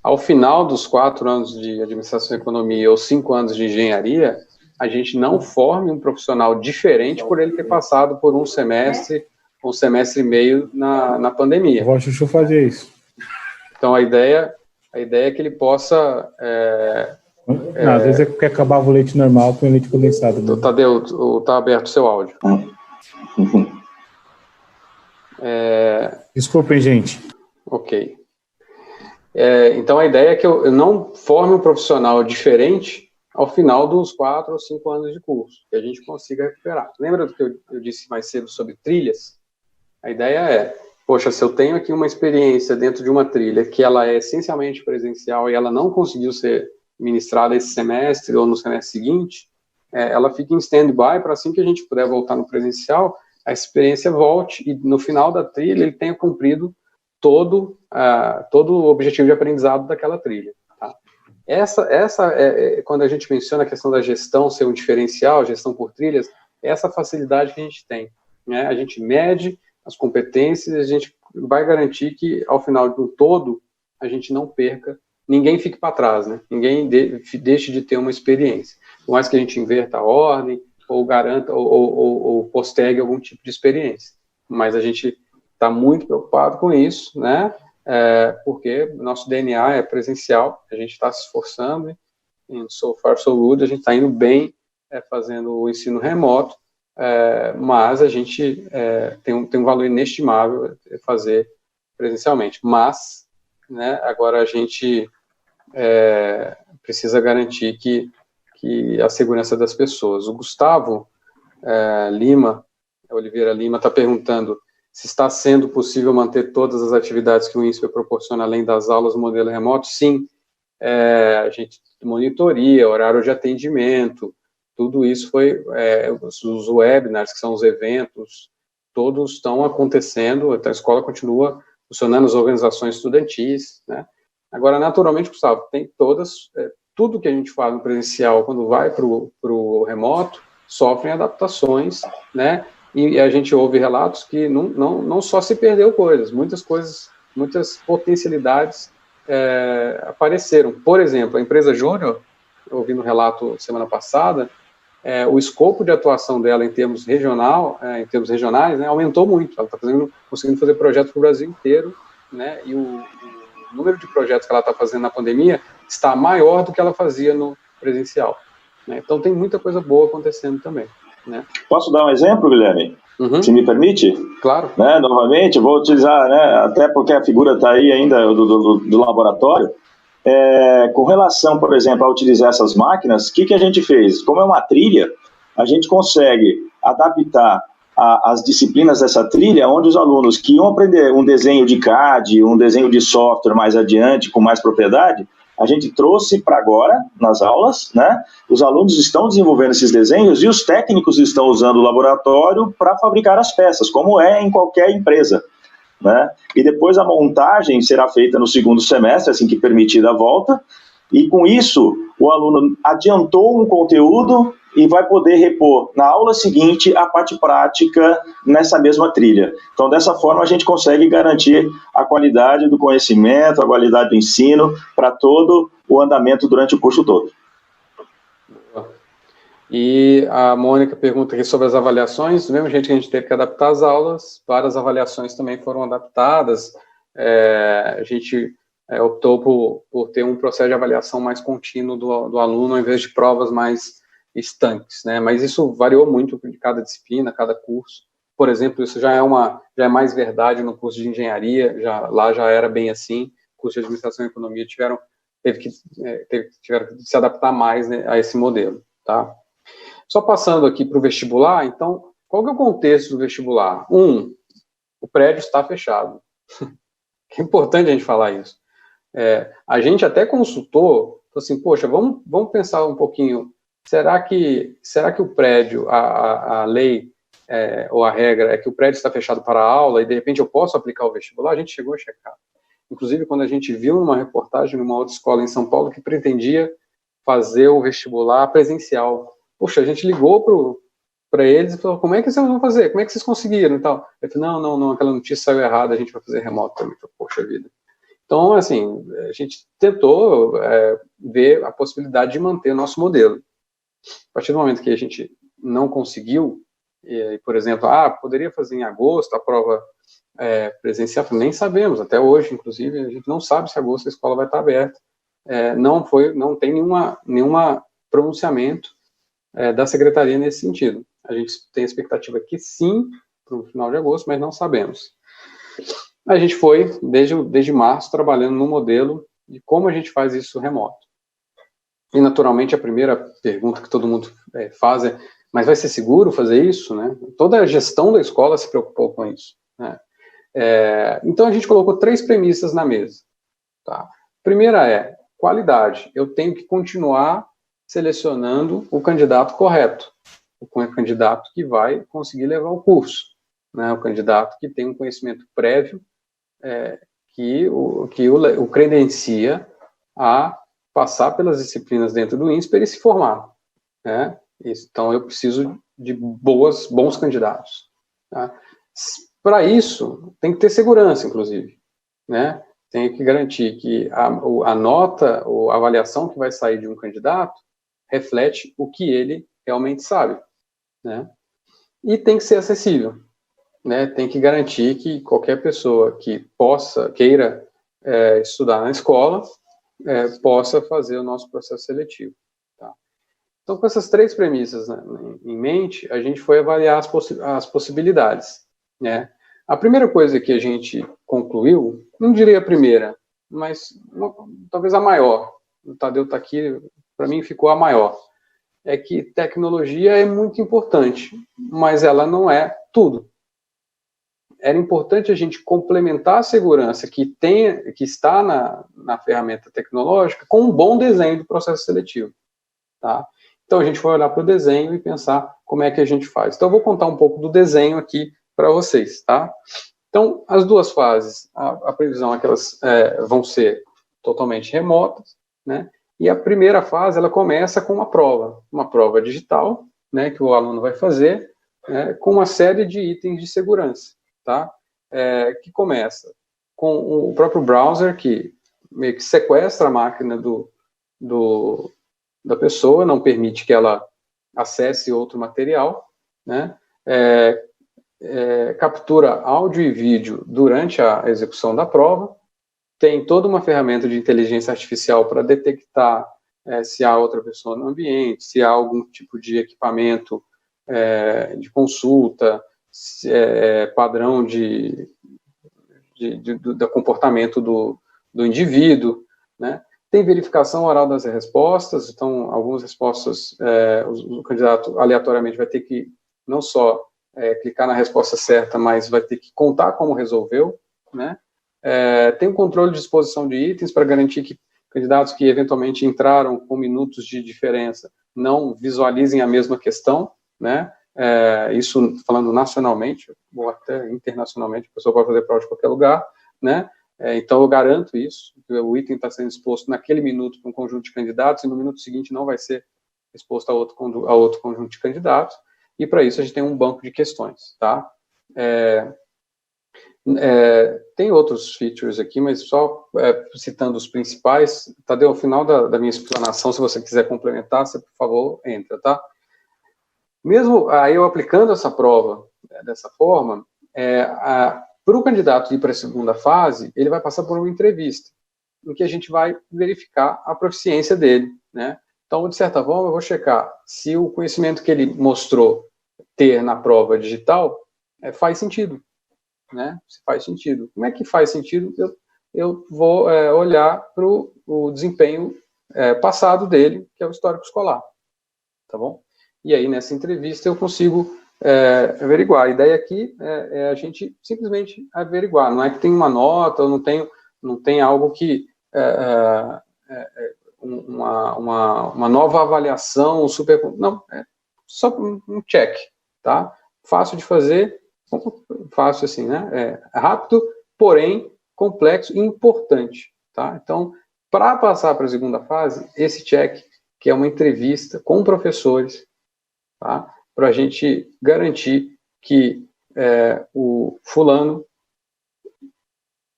ao final dos 4 anos de administração e economia ou 5 anos de engenharia, a gente não forme um profissional diferente por ele ter passado por um semestre e meio na pandemia. Eu vou Chuchu fazer isso. Então, a ideia é que ele possa... às vezes é porque acabava o leite normal com o leite condensado. Tadeu, está aberto o seu áudio. Desculpem, gente. Ok. Então, a ideia é que eu não forme um profissional diferente ao final dos 4 ou 5 anos de curso, que a gente consiga recuperar. Lembra do que eu disse mais cedo sobre trilhas? A ideia é, poxa, se eu tenho aqui uma experiência dentro de uma trilha que ela é essencialmente presencial e ela não conseguiu ser ministrada esse semestre ou no semestre seguinte, ela fica em stand-by para assim que a gente puder voltar no presencial, a experiência volte e no final da trilha ele tenha cumprido todo o objetivo de aprendizado daquela trilha. Tá? Essa quando a gente menciona a questão da gestão ser um diferencial, gestão por trilhas, é essa facilidade que a gente tem. Né? A gente mede as competências, a gente vai garantir que ao final do todo a gente não perca, ninguém fique para trás, né? Ninguém deixe de ter uma experiência. Por mais que a gente inverta a ordem, ou garanta, ou postergue algum tipo de experiência. Mas a gente está muito preocupado com isso, né? Porque nosso DNA é presencial, a gente está se esforçando, em so far so good, a gente está indo bem fazendo o ensino remoto, mas a gente tem um valor inestimável fazer presencialmente. Mas, né, agora a gente precisa garantir que a segurança das pessoas. O Gustavo Oliveira Lima está perguntando se está sendo possível manter todas as atividades que o INSPER proporciona além das aulas no modelo remoto. Sim, a gente monitoria, horário de atendimento, tudo isso foi, os webinars, que são os eventos, todos estão acontecendo, então a escola continua funcionando, as organizações estudantis, né? Agora, naturalmente, Gustavo, tem tudo que a gente faz no presencial, quando vai para o remoto, sofrem adaptações, né? E a gente ouve relatos que não só se perdeu muitas potencialidades apareceram. Por exemplo, a empresa Júnior, eu ouvi no relato semana passada, o escopo de atuação dela em termos regionais, né, aumentou muito. Ela está conseguindo fazer projetos para o Brasil inteiro, né? E o número de projetos que ela está fazendo na pandemia está maior do que ela fazia no presencial. Né? Então, tem muita coisa boa acontecendo também. Né? Posso dar um exemplo, Guilherme? Se me permite? Claro. Né, novamente, vou utilizar, né, até porque a figura está aí ainda do laboratório. Com relação, por exemplo, a utilizar essas máquinas, o que a gente fez? Como é uma trilha, a gente consegue adaptar as disciplinas dessa trilha, onde os alunos que iam aprender um desenho de CAD, um desenho de software mais adiante, com mais propriedade, a gente trouxe para agora, nas aulas, né? Os alunos estão desenvolvendo esses desenhos e os técnicos estão usando o laboratório para fabricar as peças, como é em qualquer empresa, né? E depois a montagem será feita no segundo semestre, assim que permitida a volta, e com isso o aluno adiantou um conteúdo e vai poder repor na aula seguinte a parte prática nessa mesma trilha. Então, dessa forma, a gente consegue garantir a qualidade do conhecimento, a qualidade do ensino para todo o andamento durante o curso todo. E a Mônica pergunta aqui sobre as avaliações. Do mesmo jeito que a gente teve que adaptar as aulas, várias avaliações também foram adaptadas. A gente optou por ter um processo de avaliação mais contínuo do aluno, ao invés de provas mais estanques, né? Mas isso variou muito de cada disciplina, cada curso. Por exemplo, isso já é mais verdade no curso de engenharia, lá já era bem assim. O curso de administração e economia tiveram que se adaptar mais, né, a esse modelo, tá? Só passando aqui para o vestibular, então, qual que é o contexto do vestibular? O prédio está fechado. É importante a gente falar isso. A gente até consultou, assim, poxa, vamos pensar um pouquinho. Será que o prédio, a lei, ou a regra é que o prédio está fechado para a aula e, de repente, eu posso aplicar o vestibular, a gente chegou a checar. Inclusive, quando a gente viu numa reportagem numa outra escola em São Paulo que pretendia fazer o vestibular presencial. Poxa, a gente ligou para eles e falou, como é que vocês vão fazer? Como é que vocês conseguiram e tal? Eu falei, não, aquela notícia saiu errada, a gente vai fazer remoto também. Poxa vida. Então, assim, a gente tentou ver a possibilidade de manter o nosso modelo. A partir do momento que a gente não conseguiu, por exemplo, poderia fazer em agosto a prova presencial, nem sabemos, até hoje, inclusive, a gente não sabe se agosto a escola vai estar aberta. Não tem nenhuma pronunciamento da secretaria nesse sentido. A gente tem a expectativa que sim, para o final de agosto, mas não sabemos. A gente foi, desde março, trabalhando no modelo de como a gente faz isso remoto. E, naturalmente, a primeira pergunta que todo mundo faz é, mas vai ser seguro fazer isso? Né? Toda a gestão da escola se preocupou com isso. Né? Então, a gente colocou 3 premissas na mesa. Tá? Primeira é qualidade. Eu tenho que continuar selecionando o candidato correto, o candidato que vai conseguir levar o curso, né? O candidato que tem um conhecimento prévio que o credencia a passar pelas disciplinas dentro do INSPER e se formar. Né? Então, eu preciso de bons candidatos. Tá? Para isso, tem que ter segurança, inclusive. Né? Tem que garantir que a nota ou a avaliação que vai sair de um candidato reflete o que ele realmente sabe. Né? E tem que ser acessível. Né? Tem que garantir que qualquer pessoa que queira estudar na escola possa fazer o nosso processo seletivo. Tá? Então, com essas 3 premissas, né, em mente, a gente foi avaliar as possibilidades. Né? A primeira coisa que a gente concluiu, não diria a primeira, mas talvez a maior, o Tadeu está aqui, para mim ficou a maior, é que tecnologia é muito importante, mas ela não é tudo. Era importante a gente complementar a segurança que está na ferramenta tecnológica com um bom desenho do processo seletivo. Tá? Então, a gente foi olhar para o desenho e pensar como é que a gente faz. Então, eu vou contar um pouco do desenho aqui para vocês. Tá? Então, as 2 fases, a previsão é que elas vão ser totalmente remotas, né? E a primeira fase, ela começa com uma prova digital, né, que o aluno vai fazer, com uma série de itens de segurança. Tá? Que começa com o próprio browser, que meio que sequestra a máquina da pessoa, não permite que ela acesse outro material, né? Captura áudio e vídeo durante a execução da prova, tem toda uma ferramenta de inteligência artificial para detectar se há outra pessoa no ambiente, se há algum tipo de equipamento de consulta, padrão do comportamento do indivíduo, né? Tem verificação oral das respostas, então, algumas respostas, o candidato aleatoriamente vai ter que não só clicar na resposta certa, mas vai ter que contar como resolveu, né? Tem um controle de exposição de itens para garantir que candidatos que eventualmente entraram com minutos de diferença não visualizem a mesma questão, né? Isso falando nacionalmente, ou até internacionalmente, a pessoa pode fazer prova de qualquer lugar, né? Então eu garanto isso, que o item está sendo exposto naquele minuto para um conjunto de candidatos e no minuto seguinte não vai ser exposto a outro conjunto de candidatos, e para isso a gente tem um banco de questões, tá? Tem outros features aqui, mas só citando os principais. Tadeu, ao final da minha explanação, se você quiser complementar, você, por favor, entra, tá? Mesmo aí eu aplicando essa prova dessa forma, para o candidato ir para a segunda fase, ele vai passar por uma entrevista, em que a gente vai verificar a proficiência dele, né? Então, de certa forma, eu vou checar se o conhecimento que ele mostrou ter na prova digital faz sentido, né? Se faz sentido. Como é que faz sentido? Eu vou olhar para o desempenho passado dele, que é o histórico escolar, tá bom? E aí, nessa entrevista, eu consigo averiguar. A ideia aqui é a gente simplesmente averiguar. Não é que tem uma nota, ou não tem algo que... uma nova avaliação super... Não, é só um check, tá? fácil de fazer, fácil assim, né? É rápido, porém complexo e importante, tá? Então, para passar para a segunda fase, esse check, que é uma entrevista com professores, tá? Para a gente garantir que o fulano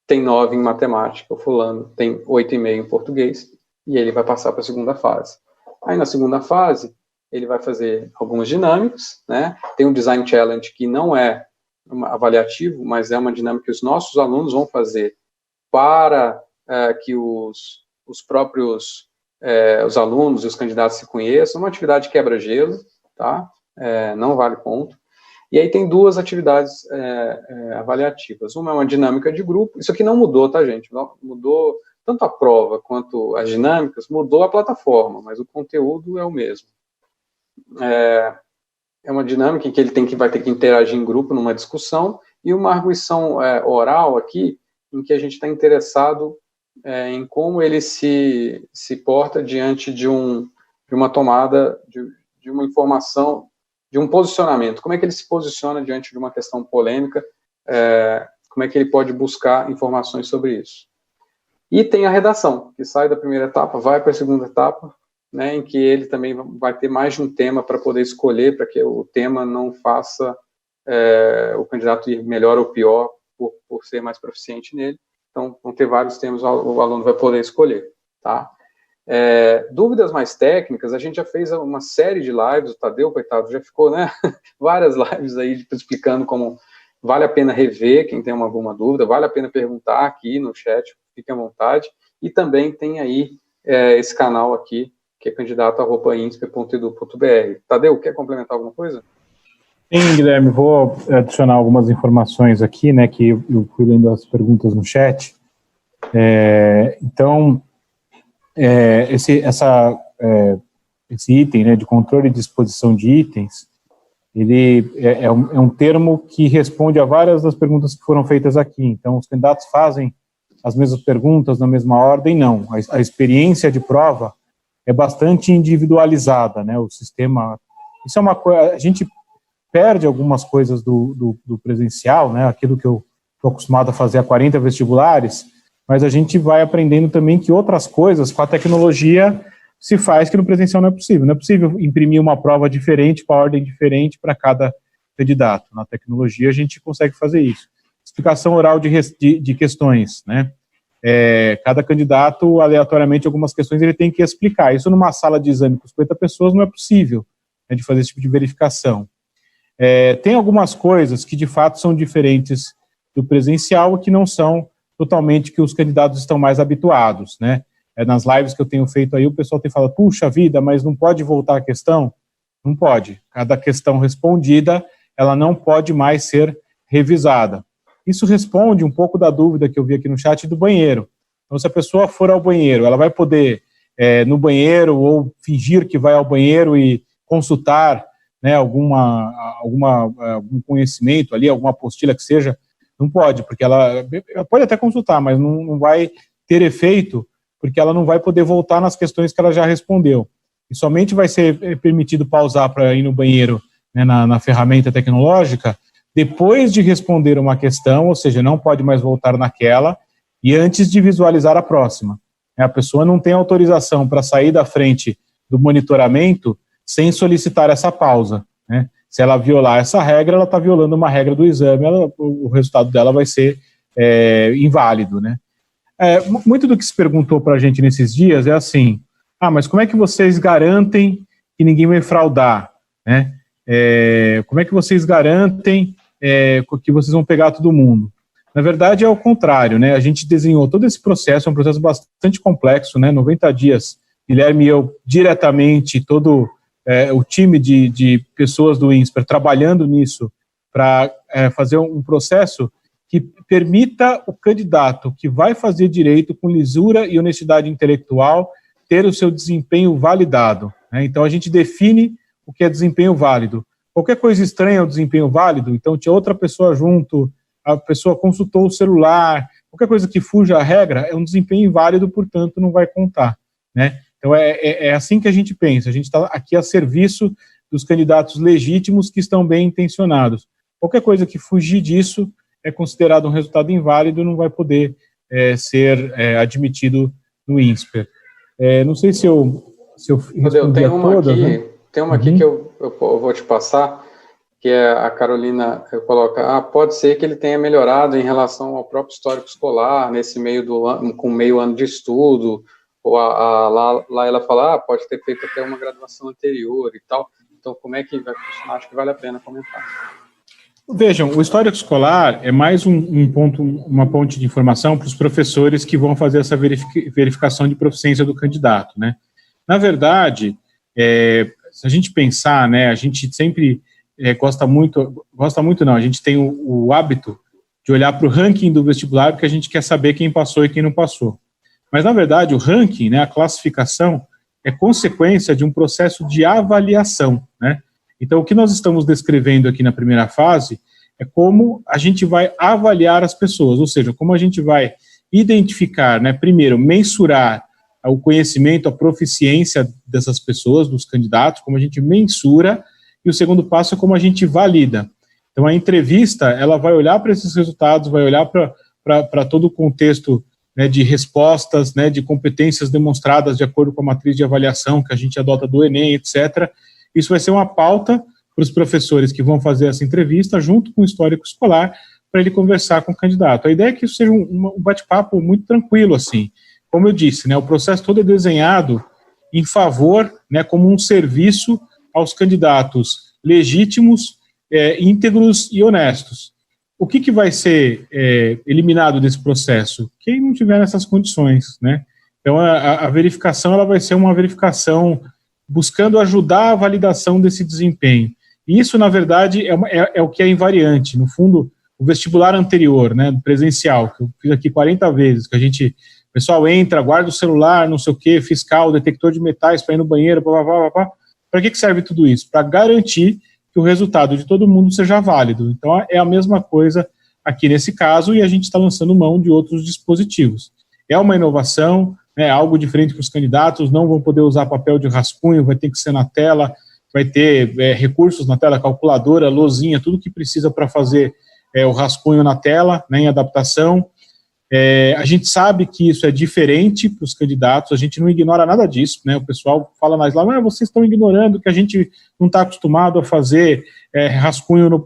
tem 9 em matemática, o fulano tem 8,5 em português, e ele vai passar para a segunda fase. Aí, na segunda fase, ele vai fazer algumas dinâmicas, né? Tem um Design Challenge que não é avaliativo, mas é uma dinâmica que os nossos alunos vão fazer para que os próprios os alunos e os candidatos se conheçam, uma atividade quebra-gelo, tá? Não vale ponto. E aí tem 2 atividades avaliativas. Uma é uma dinâmica de grupo, isso aqui não mudou, tá, gente? Mudou tanto a prova quanto as dinâmicas, mudou a plataforma, mas o conteúdo é o mesmo. É uma dinâmica em que ele vai ter que interagir em grupo numa discussão, e uma arguição oral aqui, em que a gente está interessado em como ele se porta diante de uma tomada, de uma informação, de um posicionamento. Como é que ele se posiciona diante de uma questão polêmica, como é que ele pode buscar informações sobre isso. E tem a redação, que sai da primeira etapa, vai para a segunda etapa, né, em que ele também vai ter mais de um tema para poder escolher, para que o tema não faça o candidato ir melhor ou pior por ser mais proficiente nele. Então, vão ter vários temas, o aluno vai poder escolher, tá? Dúvidas mais técnicas, a gente já fez uma série de lives, o Tadeu, coitado, já ficou, né, várias lives aí explicando como vale a pena rever, quem tem alguma dúvida, vale a pena perguntar aqui no chat, fique à vontade, e também tem aí esse canal aqui, que é candidato@insper.edu.br. Tadeu, quer complementar alguma coisa? Sim, Guilherme, vou adicionar algumas informações aqui, né, que eu fui lendo as perguntas no chat. Então, esse item, né, de controle e disposição de itens, ele é um termo que responde a várias das perguntas que foram feitas aqui. Então, os candidatos fazem as mesmas perguntas na mesma ordem? Não. A experiência de prova é bastante individualizada, né, o sistema... Isso é uma coisa... A gente perde algumas coisas do presencial, né, aquilo que eu estou acostumado a fazer há 40 vestibulares, mas a gente vai aprendendo também que outras coisas com a tecnologia se faz que no presencial não é possível. Não é possível imprimir uma prova diferente, com a ordem diferente para cada candidato. Na tecnologia a gente consegue fazer isso. Explicação oral de questões, né? Cada candidato, aleatoriamente, algumas questões ele tem que explicar. Isso numa sala de exame com 50 pessoas não é possível, né, de fazer esse tipo de verificação. Tem algumas coisas que de fato são diferentes do presencial e que não são totalmente que os candidatos estão mais habituados, né? Nas lives que eu tenho feito aí, o pessoal tem falado, puxa vida, mas não pode voltar a questão? Não pode. Cada questão respondida, ela não pode mais ser revisada. Isso responde um pouco da dúvida que eu vi aqui no chat do banheiro. Então, se a pessoa for ao banheiro, ela vai poder, no banheiro, ou fingir que vai ao banheiro e consultar, né, algum conhecimento ali, alguma apostila que seja, não pode, porque ela pode até consultar, mas não vai ter efeito, porque ela não vai poder voltar nas questões que ela já respondeu. E somente vai ser permitido pausar para ir no banheiro, né, na ferramenta tecnológica, depois de responder uma questão, ou seja, não pode mais voltar naquela, e antes de visualizar a próxima. A pessoa não tem autorização para sair da frente do monitoramento sem solicitar essa pausa, né? Se ela violar essa regra, ela está violando uma regra do exame, o resultado dela vai ser inválido, né? Muito do que se perguntou para a gente nesses dias é assim, mas como é que vocês garantem que ninguém vai fraudar, né? Como é que vocês garantem que vocês vão pegar todo mundo? Na verdade, é o contrário, né? A gente desenhou todo esse processo, é um processo bastante complexo, né? 90 dias, Guilherme e eu, diretamente, todo o time de pessoas do INSPER trabalhando nisso para fazer um processo que permita o candidato que vai fazer direito com lisura e honestidade intelectual ter o seu desempenho validado, né? Então, a gente define o que é desempenho válido. Qualquer coisa estranha é o desempenho válido, então tinha outra pessoa junto, a pessoa consultou o celular, qualquer coisa que fuja à regra é um desempenho inválido, portanto não vai contar, né? Então é assim que a gente pensa, a gente está aqui a serviço dos candidatos legítimos que estão bem intencionados. Qualquer coisa que fugir disso é considerado um resultado inválido, não vai poder ser admitido no INSPER. Não sei se eu respondi a todas, né? Tem uma aqui que eu vou te passar, que é a Carolina coloca, pode ser que ele tenha melhorado em relação ao próprio histórico escolar, nesse meio do ano, com meio ano de estudo, ou lá ela fala, pode ter feito até uma graduação anterior e tal. Então, como é que vai funcionar? Acho que vale a pena comentar. Vejam, o histórico escolar é mais uma ponte de informação para os professores que vão fazer essa verificação de proficiência do candidato, né? Na verdade, se a gente pensar, né, a gente sempre a gente tem o hábito de olhar para o ranking do vestibular porque a gente quer saber quem passou e quem não passou. Mas, na verdade, o ranking, né, a classificação, é consequência de um processo de avaliação, né? Então, o que nós estamos descrevendo aqui na primeira fase é como a gente vai avaliar as pessoas, ou seja, como a gente vai identificar, né, primeiro, mensurar o conhecimento, a proficiência dessas pessoas, dos candidatos, como a gente mensura, e o segundo passo é como a gente valida. Então, a entrevista, ela vai olhar para esses resultados, vai olhar para todo o contexto, né, de respostas, né, de competências demonstradas de acordo com a matriz de avaliação que a gente adota do Enem, etc. Isso vai ser uma pauta para os professores que vão fazer essa entrevista, junto com o histórico escolar, para ele conversar com o candidato. A ideia é que isso seja um bate-papo muito tranquilo, assim. Como eu disse, né, o processo todo é desenhado em favor, né, como um serviço aos candidatos legítimos, íntegros e honestos. O que vai ser eliminado desse processo? Quem não tiver nessas condições, né? Então, a verificação ela vai ser uma verificação buscando ajudar a validação desse desempenho. E isso, na verdade, é o que é invariante. No fundo, o vestibular anterior, né, presencial, que eu fiz aqui 40 vezes, que o pessoal entra, guarda o celular, não sei o quê, fiscal, detector de metais para ir no banheiro, para que serve tudo isso? Para garantir que o resultado de todo mundo seja válido. Então, é a mesma coisa aqui nesse caso, e a gente está lançando mão de outros dispositivos. É uma inovação, né, algo diferente para os candidatos, não vão poder usar papel de rascunho, vai ter que ser na tela, vai ter recursos na tela, calculadora, lousinha, tudo que precisa para fazer o rascunho na tela, né, em adaptação. A gente sabe que isso é diferente para os candidatos, a gente não ignora nada disso, né? O pessoal fala mais lá, mas vocês estão ignorando que a gente não está acostumado a fazer rascunho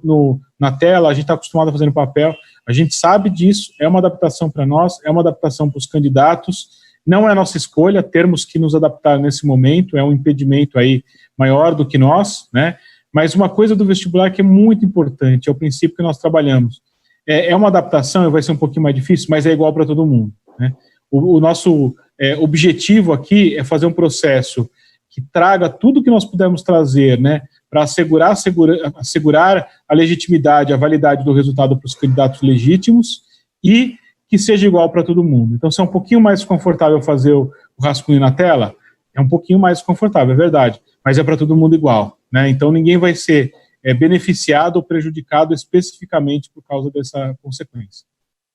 na tela, a gente está acostumado a fazer no papel. A gente sabe disso, é uma adaptação para nós, é uma adaptação para os candidatos, não é nossa escolha, termos que nos adaptar nesse momento, é um impedimento aí maior do que nós, né? Mas uma coisa do vestibular que é muito importante, é o princípio que nós trabalhamos. É uma adaptação, vai ser um pouquinho mais difícil, mas é igual para todo mundo, né? O nosso objetivo aqui é fazer um processo que traga tudo que nós pudermos trazer, né, para assegurar a legitimidade, a validade do resultado para os candidatos legítimos e que seja igual para todo mundo. Então, se é um pouquinho mais confortável fazer o rascunho na tela, é um pouquinho mais confortável, é verdade, mas é para todo mundo igual, né? Então, ninguém vai ser beneficiado ou prejudicado especificamente por causa dessa consequência.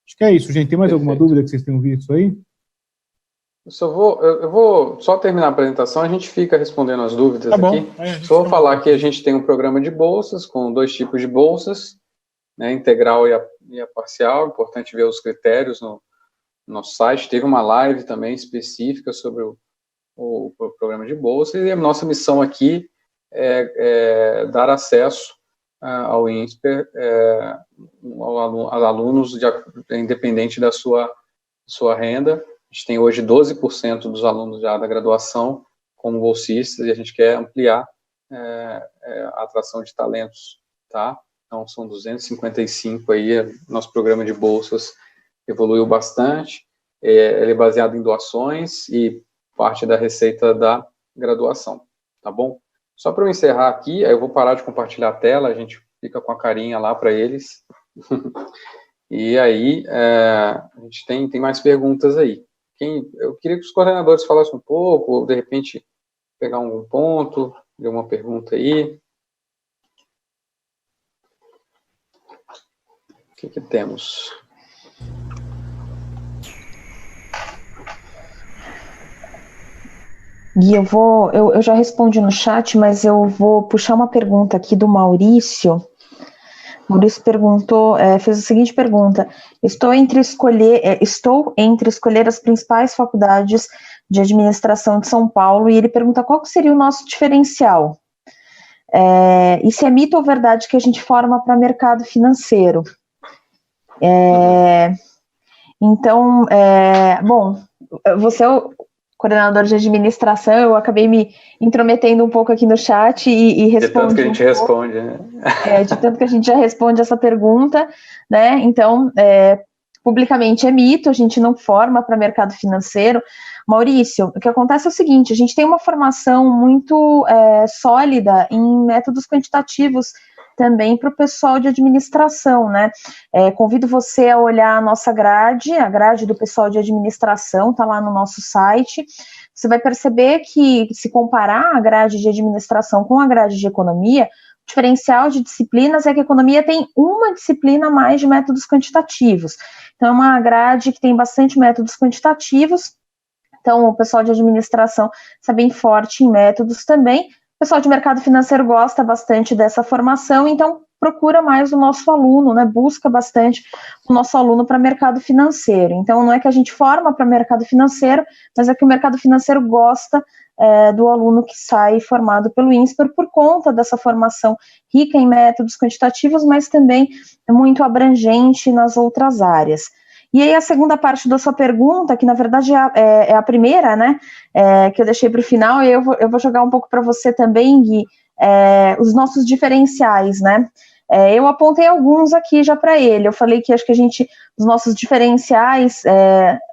Acho que é isso, gente. Tem mais alguma dúvida que vocês tenham visto aí? Eu vou só terminar a apresentação, a gente fica respondendo as dúvidas aqui. Só vou falar que a gente tem um programa de bolsas, com 2 tipos de bolsas, né, integral e a parcial. Importante ver os critérios no nosso site. Teve uma live também específica sobre o programa de bolsas, e a nossa missão aqui é dar acesso ao INSPER aos alunos, independente da sua renda. A gente tem hoje 12% dos alunos já da graduação como bolsistas, e a gente quer ampliar a atração de talentos, tá? Então, são 255 aí, nosso programa de bolsas evoluiu bastante, ele é baseado em doações e parte da receita da graduação, tá bom? Só para eu encerrar aqui, aí eu vou parar de compartilhar a tela, a gente fica com a carinha lá para eles. E aí, a gente tem mais perguntas aí. Eu queria que os coordenadores falassem um pouco, ou de repente pegar um ponto, de uma pergunta aí. O que temos? Gui, eu já respondi no chat, mas eu vou puxar uma pergunta aqui do Maurício. O Maurício perguntou, fez a seguinte pergunta: estou entre escolher as principais faculdades de administração de São Paulo, e ele pergunta qual seria o nosso diferencial. E se é mito ou verdade que a gente forma para mercado financeiro? Então, bom, você é o coordenador de administração, eu acabei me intrometendo um pouco aqui no chat e respondi. De tanto que a gente responde, né? De tanto que a gente já responde essa pergunta, né? Então, publicamente é mito, a gente não forma para mercado financeiro. Maurício, o que acontece é o seguinte: a gente tem uma formação muito sólida em métodos quantitativos também para o pessoal de administração, né? Convido você a olhar a nossa grade, a grade do pessoal de administração, está lá no nosso site. Você vai perceber que, se comparar a grade de administração com a grade de economia, o diferencial de disciplinas é que a economia tem uma disciplina a mais de métodos quantitativos. Então, é uma grade que tem bastante métodos quantitativos. Então, o pessoal de administração está bem forte em métodos também. O pessoal de mercado financeiro gosta bastante dessa formação, então procura mais o nosso aluno, né? Busca bastante o nosso aluno para mercado financeiro. Então, não é que a gente forma para mercado financeiro, mas é que o mercado financeiro gosta do aluno que sai formado pelo INSPER por conta dessa formação rica em métodos quantitativos, mas também muito abrangente nas outras áreas. E aí a segunda parte da sua pergunta, que na verdade é a primeira, né, que eu deixei para o final, e eu vou jogar um pouco para você também, Gui, os nossos diferenciais, né. Eu apontei alguns aqui já para ele. Eu falei que acho que os nossos diferenciais,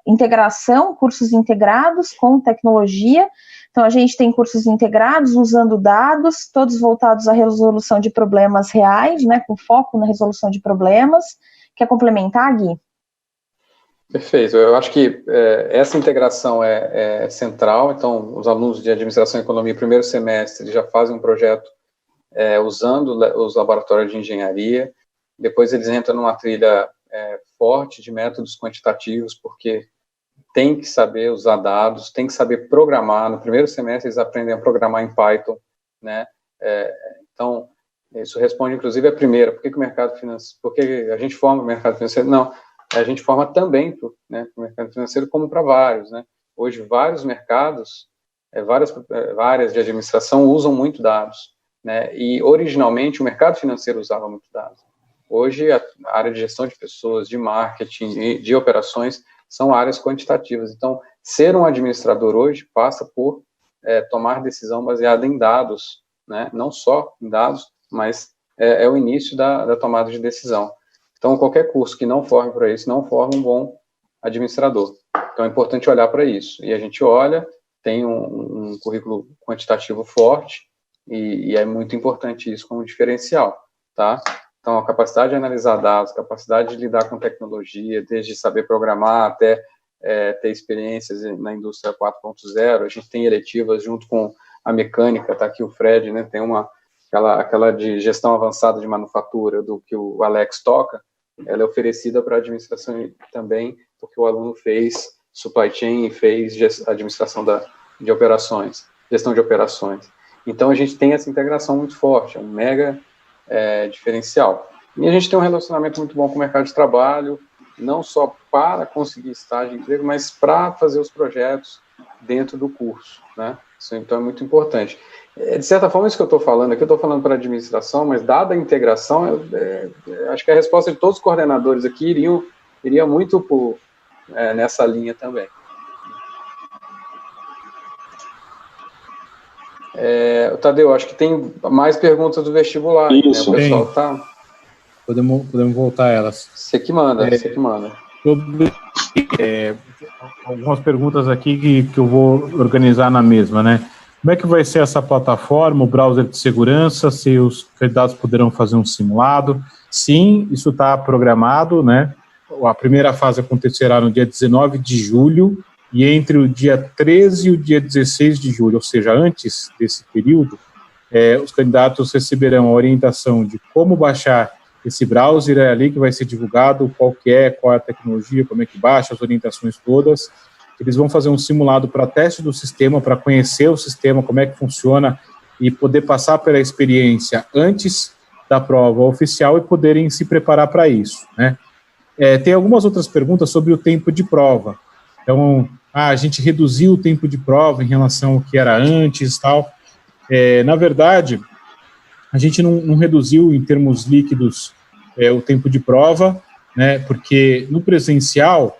integração, cursos integrados com tecnologia. Então, a gente tem cursos integrados usando dados, todos voltados à resolução de problemas reais, né, com foco na resolução de problemas. Quer complementar, Gui? Perfeito. Eu acho que essa integração é central. Então, os alunos de Administração e Economia, primeiro semestre, já fazem um projeto usando os laboratórios de engenharia. Depois eles entram numa trilha forte de métodos quantitativos, porque tem que saber usar dados, tem que saber programar. No primeiro semestre eles aprendem a programar em Python, né? Então, isso responde, inclusive, a primeira. Por que o mercado financeiro? Por que a gente forma o mercado financeiro? Não, a gente forma também para o mercado financeiro, como para vários, né? Hoje, vários mercados, várias áreas de administração usam muito dados, né? E, originalmente, o mercado financeiro usava muito dados. Hoje, a área de gestão de pessoas, de marketing, de operações, são áreas quantitativas. Então, ser um administrador hoje passa por tomar decisão baseada em dados, né? Não só em dados, mas é o início da tomada de decisão. Então, qualquer curso que não forme para isso, não forma um bom administrador. Então, é importante olhar para isso. E a gente olha, tem um currículo quantitativo forte, e é muito importante isso como diferencial, tá? Então, a capacidade de analisar dados, capacidade de lidar com tecnologia, desde saber programar até ter experiências na indústria 4.0, a gente tem eletivas junto com a mecânica, tá aqui o Fred, né, tem aquela de gestão avançada de manufatura, do que o Alex toca, ela é oferecida para a administração também, porque o aluno fez supply chain e fez administração de operações, gestão de operações. Então, a gente tem essa integração muito forte, é um mega diferencial. E a gente tem um relacionamento muito bom com o mercado de trabalho, não só para conseguir estágio de emprego, mas para fazer os projetos dentro do curso, né? Isso, então, é muito importante. De certa forma, isso que eu estou falando aqui, eu estou falando para a administração, mas dada a integração, acho que a resposta de todos os coordenadores aqui iria muito nessa linha também. Tadeu, acho que tem mais perguntas do vestibular. Isso, né? O pessoal tá... Podemos voltar a elas. Você que manda, você que manda. Sobre algumas perguntas aqui que eu vou organizar na mesma, né? Como é que vai ser essa plataforma, o browser de segurança, se os candidatos poderão fazer um simulado? Sim, isso está programado, né? A primeira fase acontecerá no dia 19 de julho e entre o dia 13 e o dia 16 de julho, ou seja, antes desse período, os candidatos receberão a orientação de como baixar esse browser, ali que vai ser divulgado, qual é a tecnologia, como é que baixa, as orientações todas. eles vão fazer um simulado para teste do sistema, para conhecer o sistema, como é que funciona, e poder passar pela experiência antes da prova oficial e poderem se preparar para isso, né? Tem algumas outras perguntas sobre o tempo de prova. Então, a gente reduziu o tempo de prova em relação ao que era antes e tal. Na verdade, a gente não reduziu em termos líquidos o tempo de prova, né, porque no presencial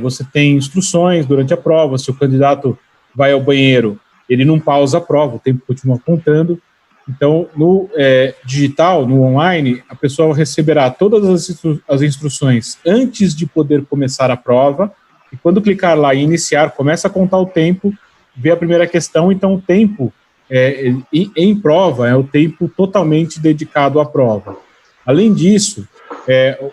você tem instruções durante a prova. Se o candidato vai ao banheiro, ele não pausa a prova, o tempo continua contando. Então, no digital, no online, a pessoa receberá todas as instruções antes de poder começar a prova, e quando clicar lá em iniciar, começa a contar o tempo, vê a primeira questão. Então o tempo em prova é o tempo totalmente dedicado à prova. Além disso,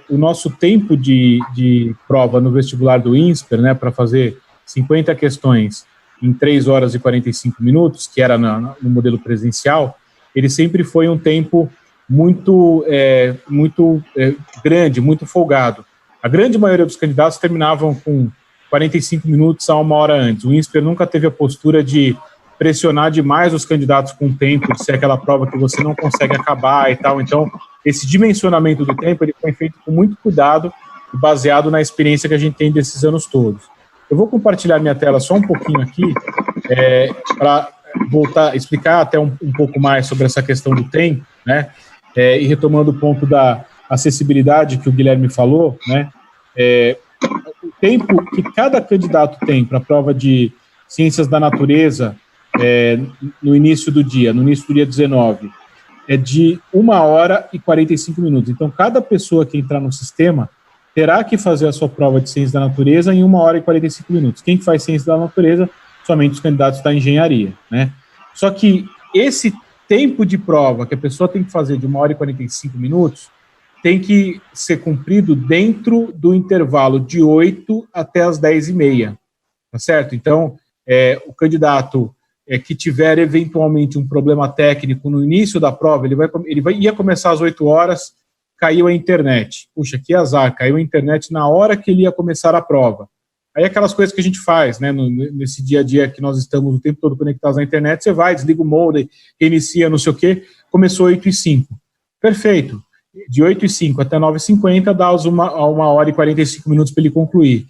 o nosso tempo de prova no vestibular do INSPER, né, para fazer 50 questões em 3 horas e 45 minutos, que era no modelo presencial, ele sempre foi um tempo muito grande, muito folgado. A grande maioria dos candidatos terminavam com 45 minutos a 1 hora antes. O INSPER nunca teve a postura de pressionar demais os candidatos com o tempo, de ser aquela prova que você não consegue acabar e tal. Então, esse dimensionamento do tempo ele foi feito com muito cuidado e baseado na experiência que a gente tem desses anos todos. Eu vou compartilhar minha tela só um pouquinho aqui, para voltar a explicar até um pouco mais sobre essa questão do tempo, né? E retomando o ponto da acessibilidade que o Guilherme falou, né? O tempo que cada candidato tem para a prova de Ciências da Natureza no início do dia 19, é de 1 hora e 45 minutos. Então, cada pessoa que entrar no sistema terá que fazer a sua prova de Ciências da Natureza em 1 hora e 45 minutos. Quem faz Ciências da Natureza? Somente os candidatos da engenharia, né? Só que esse tempo de prova que a pessoa tem que fazer de 1 hora e 45 minutos tem que ser cumprido dentro do intervalo de 8 até as 10h30, tá certo? Então, o candidato que tiver eventualmente um problema técnico no início da prova, ia começar às 8 horas, caiu a internet. Puxa, que azar, caiu a internet na hora que ele ia começar a prova. Aí aquelas coisas que a gente faz, né, nesse dia a dia que nós estamos o tempo todo conectados na internet, você vai, desliga o modem, reinicia, não sei o quê, começou 8h05. Perfeito. De 8h05 até 9h50 dá 1 hora e 45 minutos para ele concluir.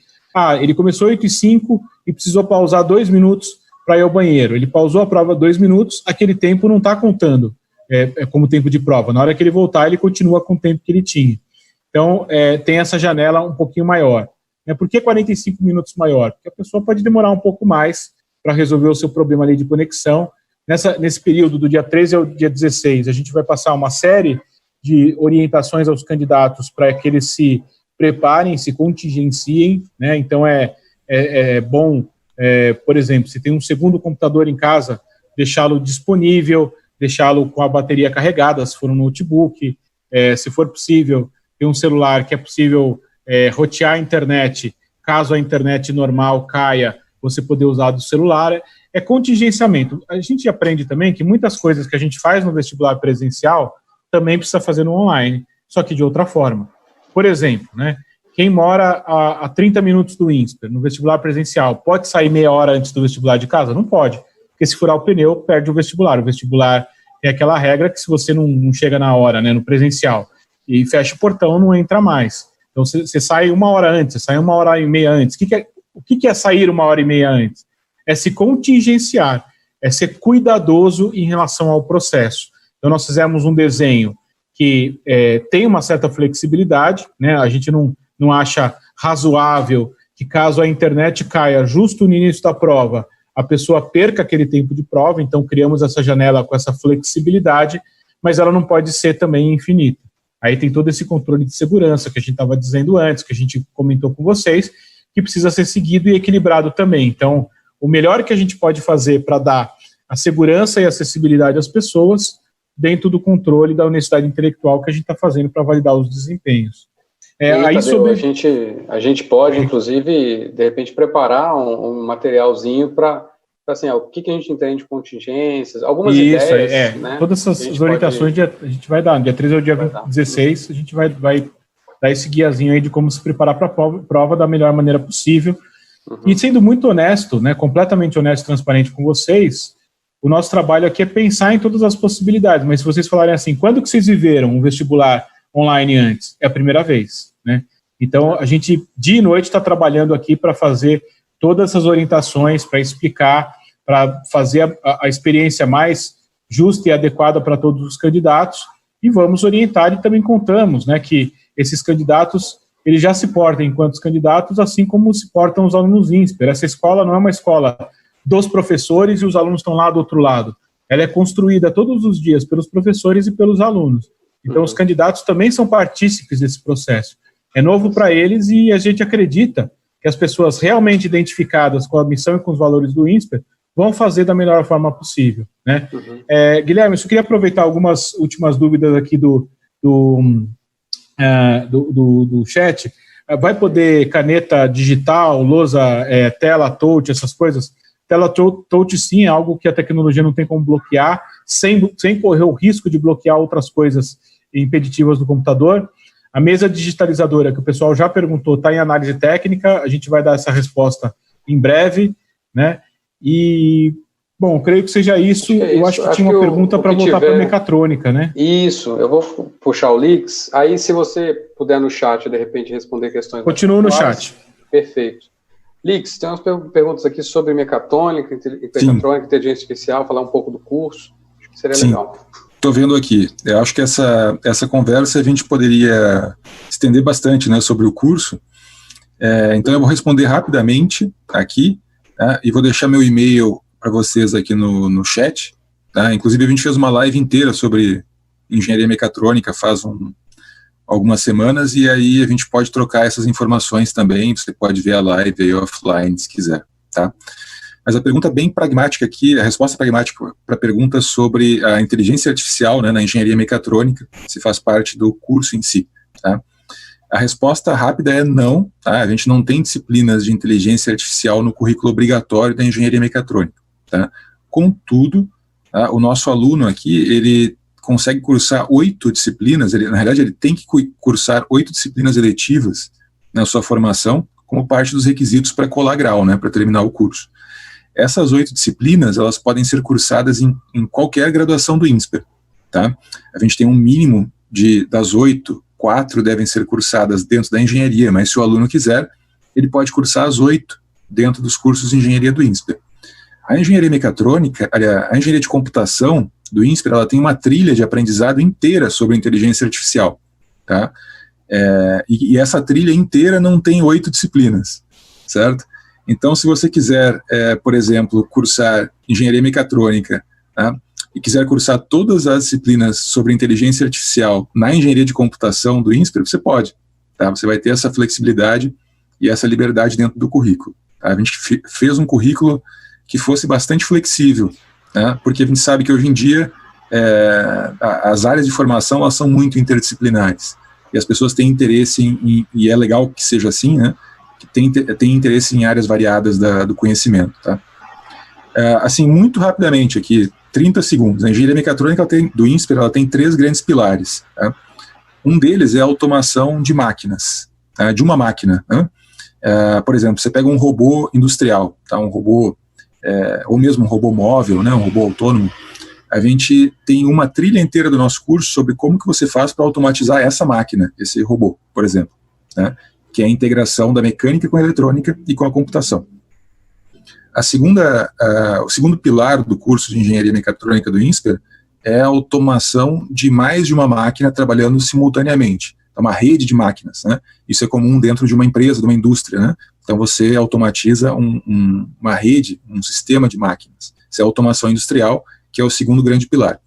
Ele começou 8h05 e precisou pausar 2 minutos para ir ao banheiro. Ele pausou a prova 2 minutos, aquele tempo não está contando como tempo de prova. Na hora que ele voltar, ele continua com o tempo que ele tinha. Então, tem essa janela um pouquinho maior. Por que 45 minutos maior? Porque a pessoa pode demorar um pouco mais para resolver o seu problema ali de conexão. Nesse período, do dia 13 ao dia 16, a gente vai passar uma série de orientações aos candidatos para que eles se preparem, se contingenciem, né? Então, é bom, por exemplo, se tem um segundo computador em casa, deixá-lo disponível, deixá-lo com a bateria carregada, se for um notebook, se for possível, ter um celular que é possível rotear a internet, caso a internet normal caia, você poder usar do celular, contingenciamento. A gente aprende também que muitas coisas que a gente faz no vestibular presencial também precisa fazer no online, só que de outra forma. Por exemplo, né, quem mora a 30 minutos do INSPER, no vestibular presencial, pode sair meia hora antes do vestibular de casa? Não pode, porque se furar o pneu, perde o vestibular. O vestibular tem aquela regra que se você não chega na hora, né, no presencial, e fecha o portão, não entra mais. Então, você sai 1 hora antes, você sai 1 hora e meia antes. O que é sair 1 hora e meia antes? É se contingenciar, é ser cuidadoso em relação ao processo. Então, nós fizemos um desenho que tem uma certa flexibilidade, né? A gente não acha razoável que, caso a internet caia justo no início da prova, a pessoa perca aquele tempo de prova. Então, criamos essa janela com essa flexibilidade, mas ela não pode ser também infinita. Aí tem todo esse controle de segurança que a gente estava dizendo antes, que a gente comentou com vocês, que precisa ser seguido e equilibrado também. Então, o melhor que a gente pode fazer para dar a segurança e a acessibilidade às pessoas dentro do controle da honestidade intelectual que a gente está fazendo para validar os desempenhos. Aí sobre... a gente pode, inclusive, de repente, preparar um materialzinho para assim, o que a gente entende de contingências, algumas ideias. Né? Todas essas orientações a gente vai dar. Dia 13 ao dia 16, a gente vai dar esse guiazinho aí de como se preparar para a prova da melhor maneira possível. E sendo muito honesto, né, completamente honesto e transparente com vocês, o nosso trabalho aqui é pensar em todas as possibilidades, mas se vocês falarem assim, quando que vocês viveram um vestibular online antes? É a primeira vez, né? Então, a gente, dia e noite, está trabalhando aqui para fazer todas essas orientações, para explicar, para fazer a experiência mais justa e adequada para todos os candidatos, e vamos orientar, e também contamos, né, que esses candidatos, eles já se portam enquanto candidatos, assim como se portam os alunos INSPER. Essa escola não é uma escola dos professores e os alunos estão lá do outro lado. Ela é construída todos os dias pelos professores e pelos alunos. Então, os candidatos também são partícipes desse processo. É novo para eles e a gente acredita que as pessoas realmente identificadas com a missão e com os valores do INSPER vão fazer da melhor forma possível, né? Guilherme, eu só queria aproveitar algumas últimas dúvidas aqui do chat. Vai poder caneta digital, lousa, tela, touch, essas coisas? Tela touch, sim, é algo que a tecnologia não tem como bloquear, sem correr o risco de bloquear outras coisas impeditivas do computador. A mesa digitalizadora, que o pessoal já perguntou, está em análise técnica, a gente vai dar essa resposta em breve, né? E, bom, creio que seja isso. Eu acho que tinha uma pergunta para voltar para a mecatrônica, né? Isso, eu vou puxar o Lix, aí se você puder no chat, de repente, responder questões... Continuo no chat. Perfeito. Lix, tem umas perguntas aqui sobre mecatrônica, inteligência artificial, falar um pouco do curso, acho que seria legal. Estou vendo aqui, eu acho que essa conversa a gente poderia estender bastante, né, sobre o curso, então eu vou responder rapidamente aqui, tá, e vou deixar meu e-mail para vocês aqui no chat, tá? Inclusive a gente fez uma live inteira sobre engenharia mecatrônica faz algumas semanas, e aí a gente pode trocar essas informações também, você pode ver a live aí offline se quiser, tá? Mas a pergunta bem pragmática aqui, a resposta pragmática para a pergunta sobre a inteligência artificial, né, na engenharia mecatrônica, se faz parte do curso em si, tá? A resposta rápida é não, tá? A gente não tem disciplinas de inteligência artificial no currículo obrigatório da engenharia mecatrônica, tá? Contudo, tá, o nosso aluno aqui, ele consegue cursar 8 disciplinas, na realidade ele tem que cursar 8 disciplinas eletivas na sua formação, como parte dos requisitos para colar grau, né, para terminar o curso. Essas 8 disciplinas, elas podem ser cursadas em qualquer graduação do INSPER, tá? A gente tem um mínimo das 8, 4 devem ser cursadas dentro da engenharia, mas se o aluno quiser, ele pode cursar as 8 dentro dos cursos de engenharia do INSPER. A engenharia mecatrônica, a engenharia de computação do INSPER, ela tem uma trilha de aprendizado inteira sobre inteligência artificial, tá? E essa trilha inteira não tem 8 disciplinas, certo? Então, se você quiser, por exemplo, cursar engenharia mecatrônica, tá, e quiser cursar todas as disciplinas sobre inteligência artificial na engenharia de computação do INSPER, você pode, tá? Você vai ter essa flexibilidade e essa liberdade dentro do currículo, tá? A gente fez um currículo que fosse bastante flexível, né? Porque a gente sabe que hoje em dia as áreas de formação elas são muito interdisciplinares e as pessoas têm interesse e é legal que seja assim, né? Que tem interesse em áreas variadas do conhecimento, tá? Assim, muito rapidamente aqui, 30 segundos, a engenharia mecatrônica do INSPER, ela tem 3 grandes pilares, tá? Um deles é a automação de máquinas, tá? De uma máquina, né? Por exemplo, você pega um robô industrial, tá? Um robô, ou mesmo um robô móvel, né? Um robô autônomo, a gente tem uma trilha inteira do nosso curso sobre como que você faz para automatizar essa máquina, esse robô, por exemplo, né? Que é a integração da mecânica com a eletrônica e com a computação. O segundo pilar do curso de engenharia mecatrônica do INSPER é a automação de mais de uma máquina trabalhando simultaneamente. É uma rede de máquinas, né? Isso é comum dentro de uma empresa, de uma indústria, né? Então você automatiza uma rede, um sistema de máquinas. Isso é a automação industrial, que é o segundo grande pilar.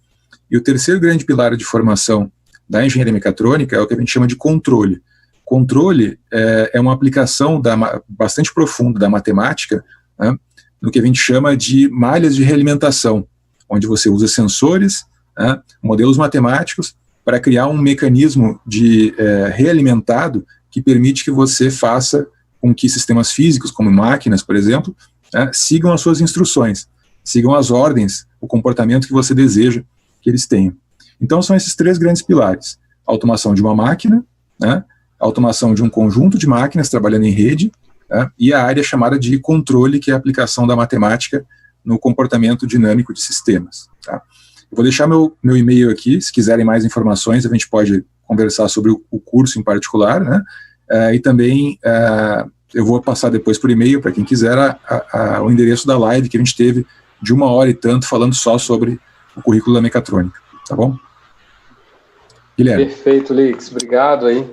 E o terceiro grande pilar de formação da engenharia mecatrônica é o que a gente chama de controle. Controle é uma aplicação bastante profunda da matemática, né, no que a gente chama de malhas de realimentação, onde você usa sensores, né, modelos matemáticos, para criar um mecanismo de realimentado que permite que você faça com que sistemas físicos, como máquinas, por exemplo, sigam as suas instruções, sigam as ordens, o comportamento que você deseja que eles tenham. Então são esses 3 grandes pilares: a automação de uma máquina, né, a automação de um conjunto de máquinas trabalhando em rede, e a área chamada de controle, que é a aplicação da matemática no comportamento dinâmico de sistemas. Tá? Eu vou deixar meu e-mail aqui, se quiserem mais informações, a gente pode conversar sobre o curso em particular, né? E também eu vou passar depois por e-mail, para quem quiser, o endereço da live que a gente teve de 1 hora e tanto, falando só sobre o currículo da mecatrônica, tá bom? Guilherme. Perfeito, Lix, obrigado aí.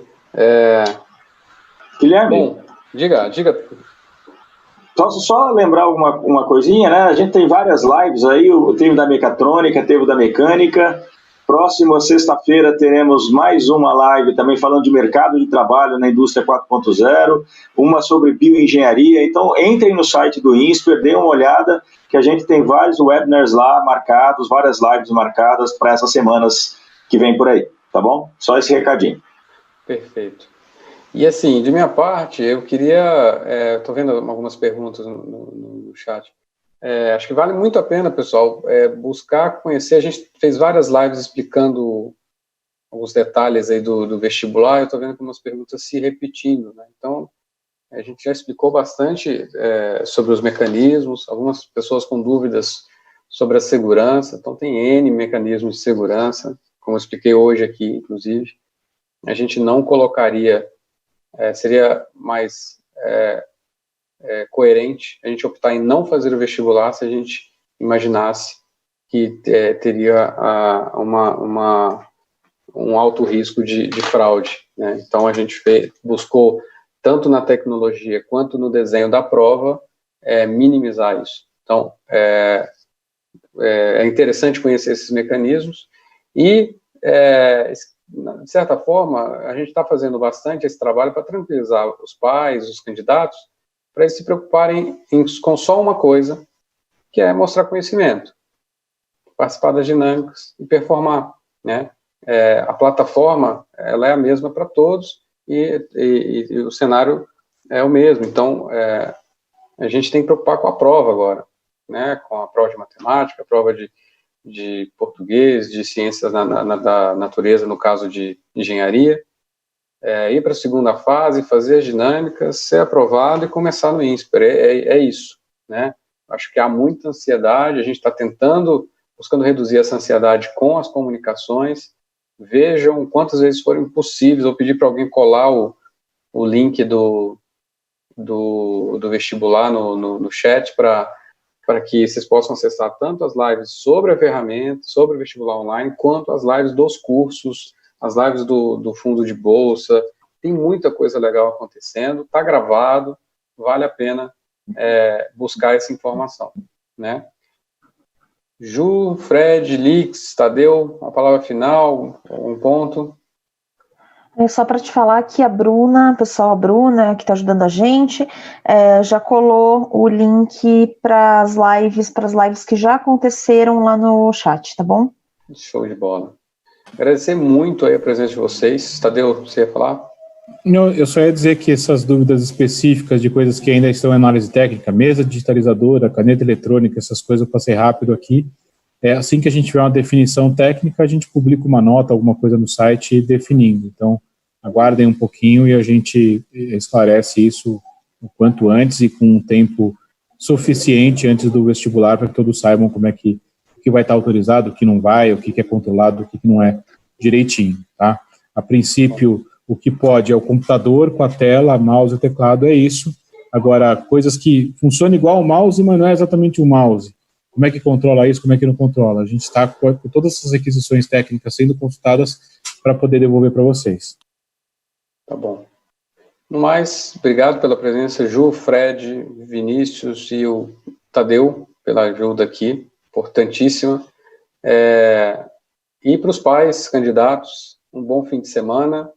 Guilherme. Bom, diga. Posso só lembrar uma coisinha, né? A gente tem várias lives aí, teve da mecatrônica, teve da mecânica. Próxima sexta-feira teremos mais uma live também falando de mercado de trabalho na indústria 4.0, uma sobre bioengenharia. Então, entrem no site do INSPER, deem uma olhada, que a gente tem vários webinars lá marcados, várias lives marcadas para essas semanas que vem por aí, tá bom? Só esse recadinho. Perfeito. E assim, de minha parte, eu queria, estou vendo algumas perguntas no chat, acho que vale muito a pena, pessoal, buscar conhecer. A gente fez várias lives explicando alguns detalhes aí do vestibular, eu estou vendo algumas perguntas se repetindo, né? Então, a gente já explicou bastante sobre os mecanismos, algumas pessoas com dúvidas sobre a segurança, então tem N mecanismos de segurança, como eu expliquei hoje aqui, inclusive. A gente não colocaria, seria mais coerente a gente optar em não fazer o vestibular se a gente imaginasse que teria um alto risco de fraude, né? Então a gente buscou, tanto na tecnologia quanto no desenho da prova, minimizar isso. Então é interessante conhecer esses mecanismos e, de certa forma, a gente está fazendo bastante esse trabalho para tranquilizar os pais, os candidatos, para eles se preocuparem com só uma coisa, que é mostrar conhecimento, participar das dinâmicas e performar, né? A plataforma, ela é a mesma para todos e o cenário é o mesmo. Então, a gente tem que preocupar com a prova agora, né? Com a prova de matemática, a prova de português, de ciências da natureza, no caso de engenharia, ir para a segunda fase, fazer as dinâmicas, ser aprovado e começar no INSPER. É isso, né? Acho que há muita ansiedade, a gente está buscando reduzir essa ansiedade com as comunicações. Vejam quantas vezes forem possíveis, ou pedir para alguém colar o link do vestibular no chat para que vocês possam acessar tanto as lives sobre a ferramenta, sobre o vestibular online, quanto as lives dos cursos, as lives do fundo de bolsa. Tem muita coisa legal acontecendo, está gravado, vale a pena buscar essa informação, né? Ju, Fred, Lix, Tadeu, a palavra final, um ponto. Só para te falar que a Bruna, pessoal, a Bruna, que está ajudando a gente, já colou o link para as lives que já aconteceram lá no chat, tá bom? Show de bola. Agradecer muito aí a presença de vocês. Tadeu, você ia falar? Não, eu só ia dizer que essas dúvidas específicas de coisas que ainda estão em análise técnica, mesa digitalizadora, caneta eletrônica, essas coisas eu passei rápido aqui. Assim que a gente tiver uma definição técnica, a gente publica uma nota, alguma coisa no site definindo. Então, aguardem um pouquinho e a gente esclarece isso o quanto antes e com um tempo suficiente antes do vestibular para que todos saibam como é que vai estar autorizado, o que não vai, o que é controlado, o que não é direitinho, tá? A princípio, o que pode é o computador com a tela, mouse e teclado, é isso. Agora, coisas que funcionam igual ao mouse, mas não é exatamente o mouse. Como é que controla isso, como é que não controla? A gente está com todas essas requisições técnicas sendo consultadas para poder devolver para vocês. Tá bom. No mais, obrigado pela presença, Ju, Fred, Vinícius e o Tadeu, pela ajuda aqui, importantíssima. E para os pais, candidatos, um bom fim de semana,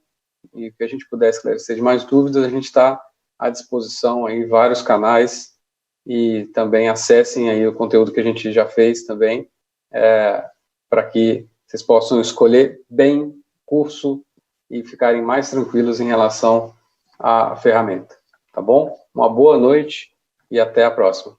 e que a gente puder esclarecer de mais dúvidas, a gente está à disposição aí em vários canais, e também acessem aí o conteúdo que a gente já fez também, para que vocês possam escolher bem o curso e ficarem mais tranquilos em relação à ferramenta, tá bom? Uma boa noite e até a próxima.